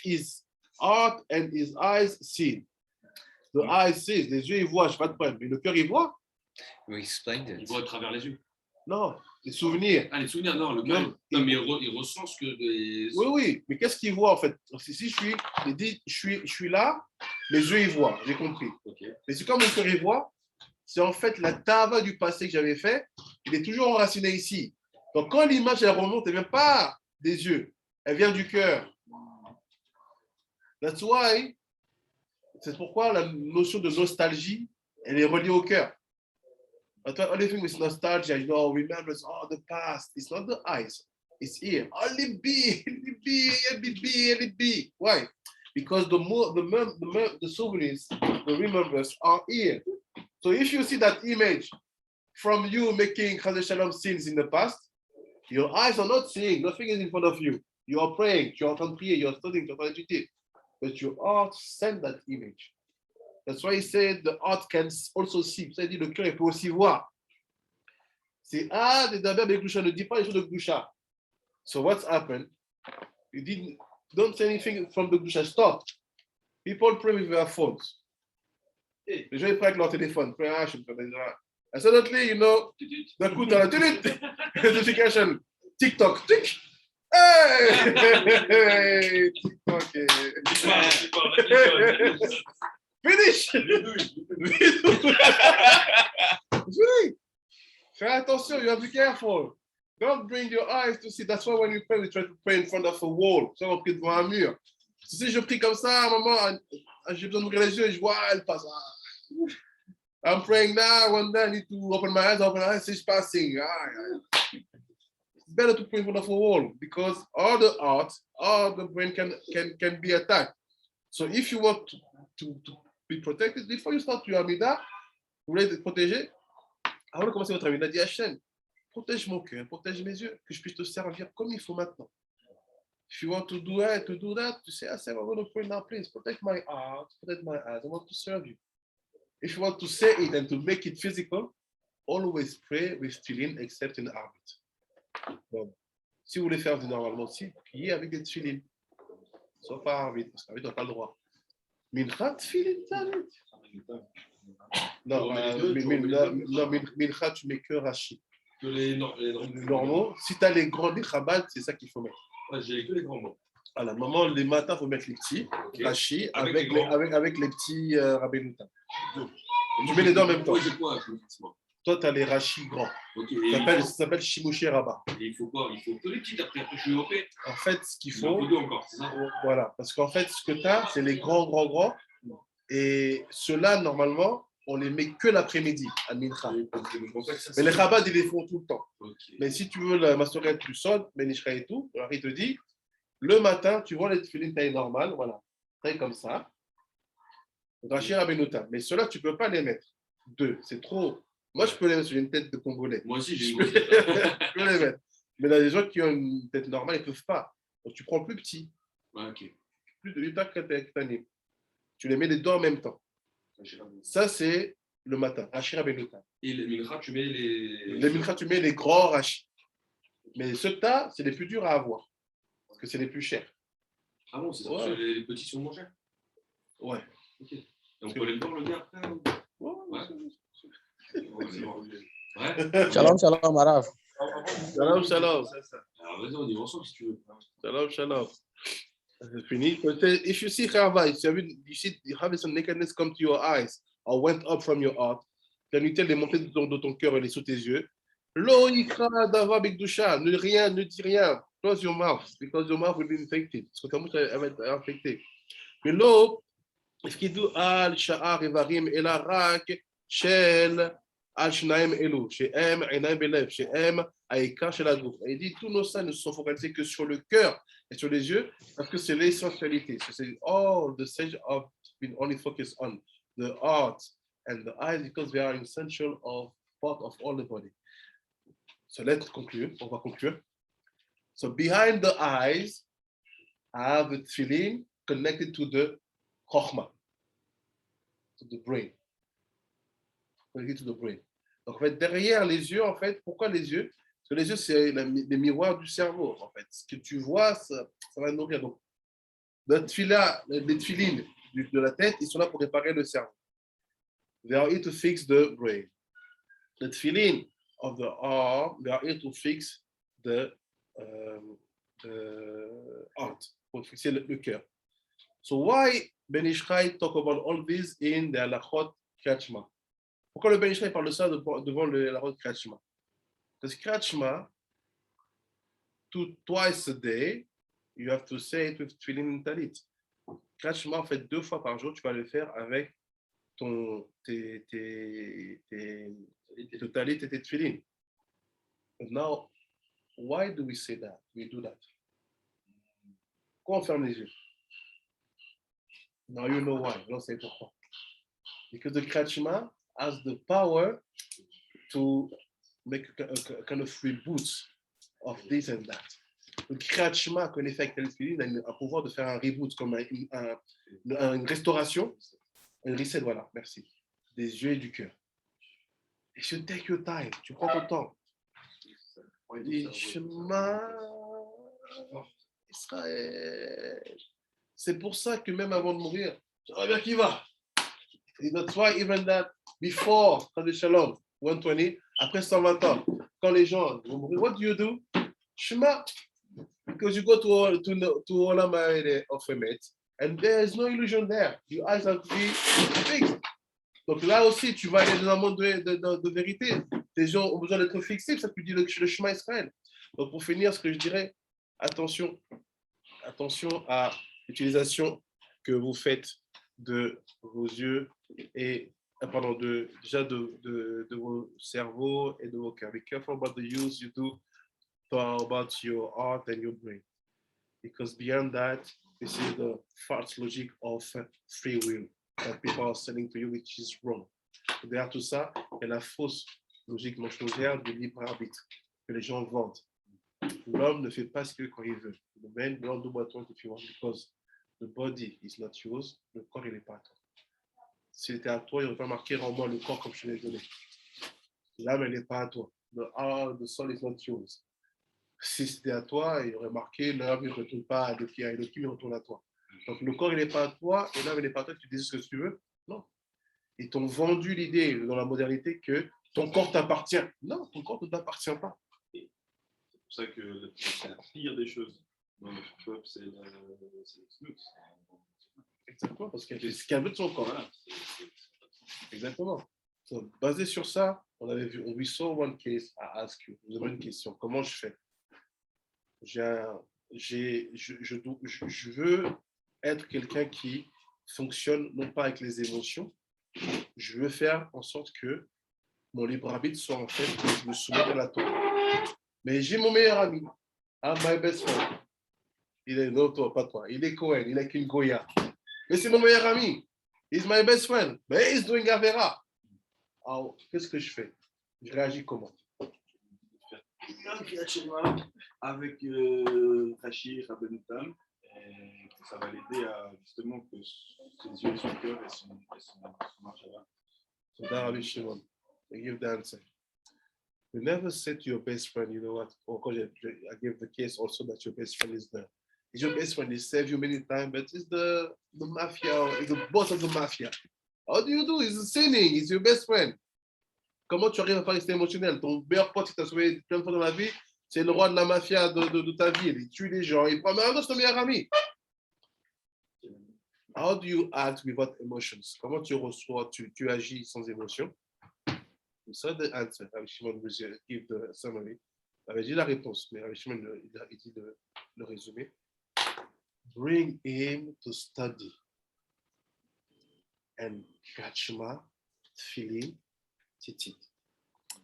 his heart and his eyes see. The eyes see, les yeux ils voient, je n'ai pas de problème. Mais le cœur il voit. We explained it. Il voit à travers les yeux. Non, les souvenirs. Ah, les souvenirs, non, le cœur. Non, mais il ressent ce que les... Oui, mais qu'est-ce qu'il voit en fait? Si je suis là, mes yeux ils voient, j'ai compris. Okay. Mais c'est comme mon cœur il voit, c'est en fait la tava du passé que j'avais fait, il est toujours enraciné ici. Donc quand l'image elle remonte, elle ne vient pas des yeux, elle vient du cœur. That's why, c'est pourquoi la notion de nostalgie, elle est reliée au cœur. But only thing with nostalgia, remembers the past. It's not the eyes, it's here. Only be. Why? because the souvenirs, the remembrance are here. So if you see that image from you making Chazé Shalom sins in the past, your eyes are not seeing, nothing is in front of you. You are praying, tu es en train de prier, you are studying, tu es en train d'étudier. But your heart send that image. That's why he said the heart can also see. Ça dit le cœur peut aussi voir. C'est des Daber de Gdusha, ne dis pas les choses de Gdusha. So what's happened? You don't say anything from the Gdusha. Stop. People pray with their phones. Les gens ils prient avec leur téléphone. And suddenly, you know, d'un coup, tu as la notification. TikTok. Tic. Hey! TikTok. Finish! Finish! Fais attention, you have to be careful. Don't bring your eyes to see. That's why when we pray, we try to pray in front of a wall. Ça, on prie devant un mur. Si je prie comme ça, à un moment, j'ai besoin d'ouvrir les yeux et je vois, elle passe. I'm praying now, one day I need to open my eyes, she's passing. It's better to pray in front of a wall because all the heart, all the brain can be attacked. So if you want to be protected, before you start your Amida, vous voulez être protégé, avant de commencer votre Amida, dis Hachem, protège mon cœur, protège mes yeux, que je puisse te servir comme il faut maintenant. If you want to do that, to say, Hachem, I'm going to pray now, please, protect my heart, protect my eyes, I want to serve you. If you want to say it and to make it physical, always pray with tefillin except in Arvit. Bon. Si vous voulez faire du normalement aussi, priez avec des tefillin. Sauf à Arvit, parce qu'Arvit n'a pas le droit. Mincha tefillin, Arvit. Non, Mincha, tu mets que Rashi. Les normaux. Si tu as les grands des Chabad, c'est ça qu'il faut mettre. Ouais, j'ai que les grands mots. À la moment, les matins, il faut mettre les petits, okay. Rashi, avec les petits Rabbeinu Tam. Tu mets les deux en même temps. Toi, tu as les Rashi grands. Okay. Ça s'appelle Shimushi Rabbah. Et il faut quoi? Il faut que les petits après je suis OP. En fait, ce qu'il faut. Encore, c'est ça? Voilà. Parce qu'en fait, ce que tu as, c'est les grands. Et ceux-là, normalement, on les met que l'après-midi à Mincha. Mais les Chabad, ils les font tout le temps. Okay. Mais si tu veux la massorette plus sonne, Benishra et tout, alors il te dit. Le matin, tu vois les tefillin taille normale, voilà, taille comme ça. Rashi Rabbeinu Tam. Mais ceux-là, tu ne peux pas les mettre. Deux, c'est trop. Moi, je peux les mettre sur une tête de Congolais. Moi aussi, j'ai je peux les mettre. Mais là, les gens qui ont une tête normale, ils ne peuvent pas. Donc, tu prends le plus petit. Ouais, ok. Plus de l'Utah que tu les mets les deux en même temps. Ça, c'est le matin. Rashi Rabbeinu Tam. Et les Mincha, tu mets les. Les Mincha, tu mets les grands Rashi. Mais ceux que tu as, c'est les plus durs à avoir. Parce que c'est les plus chers. Ah bon, c'est ça, parce que les petits sont moins chers. Ouais. Ok. Et on peut aller le voir le gars après ouais. Shalom, shalom, Arav. Shalom. Alors vas-y, on y va ensemble si tu veux. Shalom. C'est fini. If you see Chava, you have some nakedness come to your eyes or went up from your heart, la nudité est montée de ton cœur, elle est sous tes yeux. Lo yikra dava bigdusha, ne dis rien. Close your mouth, because your mouth will be infected. Parce que ta bouche va être infectée. Mais lo, ifkidu al sha'ar evarim elarak shel al shnaim elu, she'em einaim belev, she'em aïka shel agouf. Il dit tous nos saints ne sont focalisés que sur le cœur et sur les yeux, parce que c'est l'essentialité. C'est all the sage of been only focused on the heart and the eyes, because they are essential of part of all the body. So let's conclude. On va conclure. So behind the eyes, I have the tefillin connected to the chokhmah, to the brain. Connected to the brain. Donc en fait, derrière les yeux, en fait, pourquoi les yeux? Parce que les yeux, c'est les miroirs du cerveau, en fait. Ce que tu vois, ça va nourrir. Donc, les tefillin de la tête, ils sont là pour réparer le cerveau. They are here to fix the brain. The tefillin of the arm, they are here to fix the heart, pour fixer le cœur. So why Ben Ishchai talk about all this in the halachot Kriyat Shema? Pourquoi le Ben Ishchai parle de ça devant le halachot Kriyat Shema? Parce que Kriyat Shema, twice a day, you have to say it with tefillin and talit. Kriyat Shema, en fait, 2 fois par jour, tu vas le faire avec tes talit et tes tefillin. Now, why do we say that? We do that. Pourquoi on ferme les yeux? Now you know why. Non, c'est pourquoi. Because the Kachma has the power to make a kind of reboot of this and that. Le Kachma, qu'on effet avec il a un pouvoir de faire un reboot, comme une restauration, un reset, voilà, merci, des yeux et du cœur. Et je take your time, tu prends ton temps. Israël. C'est pour ça que même avant de mourir, j'aimerais bien qu'il va. That's why even that before the Shalom 120, après 120 ans, quand les gens vont mourir, what do? Shema. Because you go to Olam of Emet, and there is no illusion there. Your eyes have to be fixed. Donc là aussi, tu vas aller dans un monde de vérité. Les gens ont besoin d'être fixés, ça tu dis le chemin Israël. Donc pour finir, ce que je dirais, attention à l'utilisation que vous faites de vos yeux et de vos cerveaux et de vos cœurs. Be careful about the use you do about your heart and your brain, because beyond that, this is the false logic of free will that people are selling to you, which is wrong. Derrière tout ça, il y a la fausse logique mensongère du libre arbitre que les gens vendent. L'homme ne fait pas ce que quand il veut. The man don't do what you want if you want, because the body is not yours. Le corps, il n'est pas à toi. S'il était à toi, il aurait pas marqué rends-moi le corps comme je l'ai donné. L'âme, elle n'est pas à toi. The soul is not yours. Si c'était à toi, il aurait marqué l'âme ne retourne pas à Elohim, il retourne à toi. Donc le corps, il n'est pas à toi et l'âme, il n'est pas à toi, tu dis ce que tu veux. Non. Ils t'ont vendu l'idée dans la modernité que ton corps t'appartient. Non, ton corps ne t'appartient pas. C'est pour ça que c'est la pire des choses dans notre peuple, c'est le snooze. Exactement, parce qu'il y a ce qu'elle veut de son corps. Voilà. Exactement. Donc, basé sur ça, on avait vu, we saw one case, I ask you, vous avez une question, comment je fais? Je veux être quelqu'un qui fonctionne non pas avec les émotions, je veux faire en sorte que mon libre arbitre soit en fait que je me soumette à la Torah. Mais j'ai mon meilleur ami, my best friend. Il est non, toi, pas toi. Il est Cohen, il est qu'une Goya. Mais c'est mon meilleur ami. He's my best friend. Mais he's doing Avera. Alors, qu'est-ce que je fais? Je réagis comment? Avec Rashi Rabbenutam, ça va l'aider à justement que ses yeux et son cœur et son marche là. So that Rabbi Shimon, I give the answer. You never say to your best friend, you know what? Of course, I give the case also that your best friend is there. Is your best friend? He saved you many times, but it's the mafia, it's the boss of the mafia. How do you do? He's sinning. He's your best friend. Comment tu arrives à faire rester émotionnel? Ton meilleur pote qui t'a sauvé plein de fois dans la vie, c'est le roi de la mafia de ta ville. Il tue les gens. Il prend, mais c'est ton meilleur ami. How do you act without emotions? Comment tu reçois, tu agis sans émotion? So the answer, Rabbi Shimon will give the summary. J'avais dit la réponse, mais Rabbi Shimon il dit le résumé. Bring him to study. And Kachma, Tfilin, Titit.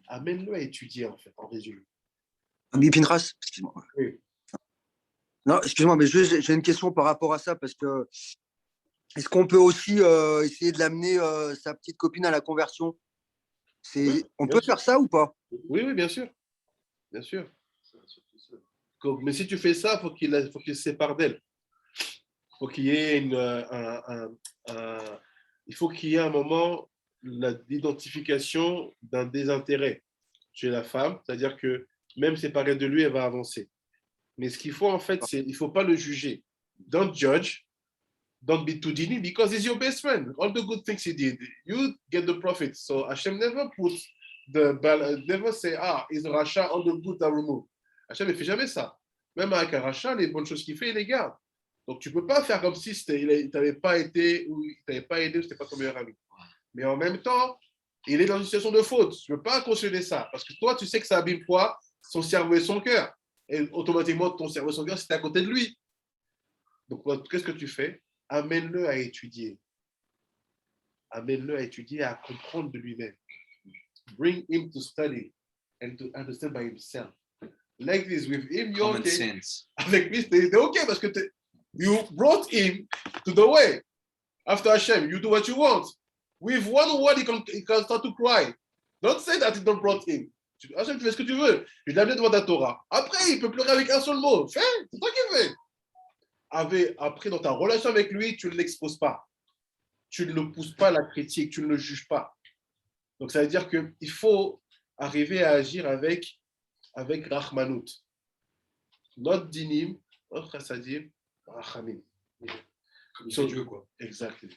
Amène-le à étudier, en fait, en résumé. Guy Pinras, excuse-moi. Oui. Non, excuse-moi, mais j'ai une question par rapport à ça, parce que est-ce qu'on peut aussi essayer de l'amener, sa petite copine, à la conversion? Oui, on peut faire ça ou pas? Oui, bien sûr. Bien sûr. Mais si tu fais ça, il faut qu'il se sépare d'elle. Il faut qu'il y ait il faut qu'il y ait un moment d'identification d'un désintérêt chez la femme, c'est-à-dire que même séparée de lui, elle va avancer. Mais ce qu'il faut en fait, c'est il ne faut pas le juger. Don't judge, don't be too lenient because he's your best friend. All the good things he did, you get the profit. So Hashem never never say, he's a Rasha, all the good are removed. Hashem ne fait jamais ça. Même avec un Rasha, les bonnes choses qu'il fait, il les garde. Donc tu ne peux pas faire comme si il ne t'avait pas été ou il ne t'avait pas aidé ou ce n'était pas ton meilleur ami. Mais en même temps, il est dans une situation de faute. Tu ne peux pas cautionner ça. Parce que toi, tu sais que ça abîme quoi? Son cerveau et son cœur. Et automatiquement, ton cerveau et son cœur, c'est à côté de lui. Donc, qu'est-ce que tu fais? Amène-le à étudier. Amène-le à étudier et à comprendre de lui-même. Bring him to study and to understand by himself. Like this, with him, you're Common okay. sense. Avec lui, t'es okay parce que you brought him to the way. After Hashem, you do what you want. With one word, he can start to cry. Don't say that he don't brought him. Hashem, tu fais ce que tu veux. Je l'ai amené devant ta Torah. Après, il peut pleurer avec un seul mot. Fais, c'est toi qui fais. Après, dans ta relation avec lui, tu ne l'exposes pas. Tu ne le pousses pas à la critique, tu ne le juges pas. Donc, ça veut dire qu'il faut arriver à agir avec Rahmanout. Notre dinim, notre chassadim, Rachamim. Comme so, Dieu, quoi. Exactly.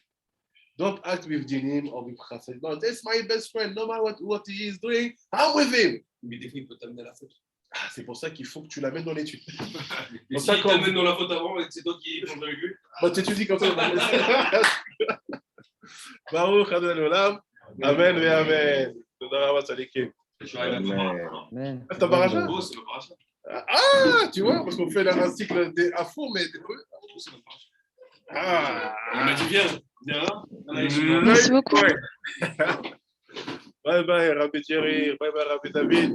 Don't act with dinim or with chassadim. No, that's my best friend. No matter what he is doing, I'm with him. Mais des fois, il peut t'amener à la faute. Ah, c'est pour ça qu'il faut que tu l'amènes dans l'étude. Et si il t'amène dans la faute avant, c'est toi qui prends avec lui. Bah, tu étudies comme ça. Baruch Adonai Olam. Amen et amen. Amen. T'as paracha? Ah, tu vois, parce qu'on fait un cycle à fond, mais. Ah. Il m'a dit viens. Merci beaucoup. Bye bye, Rabbi Thierry. Bye bye, Rabbi David.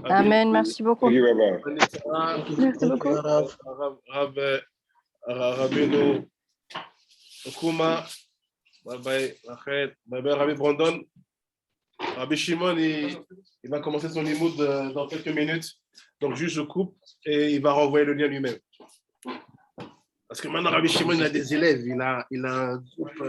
Amen, merci beaucoup. Merci beaucoup. Rabbeinu Okuma. Bye bye, Rachel. Bye bye, Rabbi Brandon. Rabbi Shimon, il va commencer son limoud dans quelques minutes. Donc, juste je coupe et il va renvoyer le lien lui-même. Parce que maintenant, Rabbi Shimon, il a des élèves. Il a un groupe.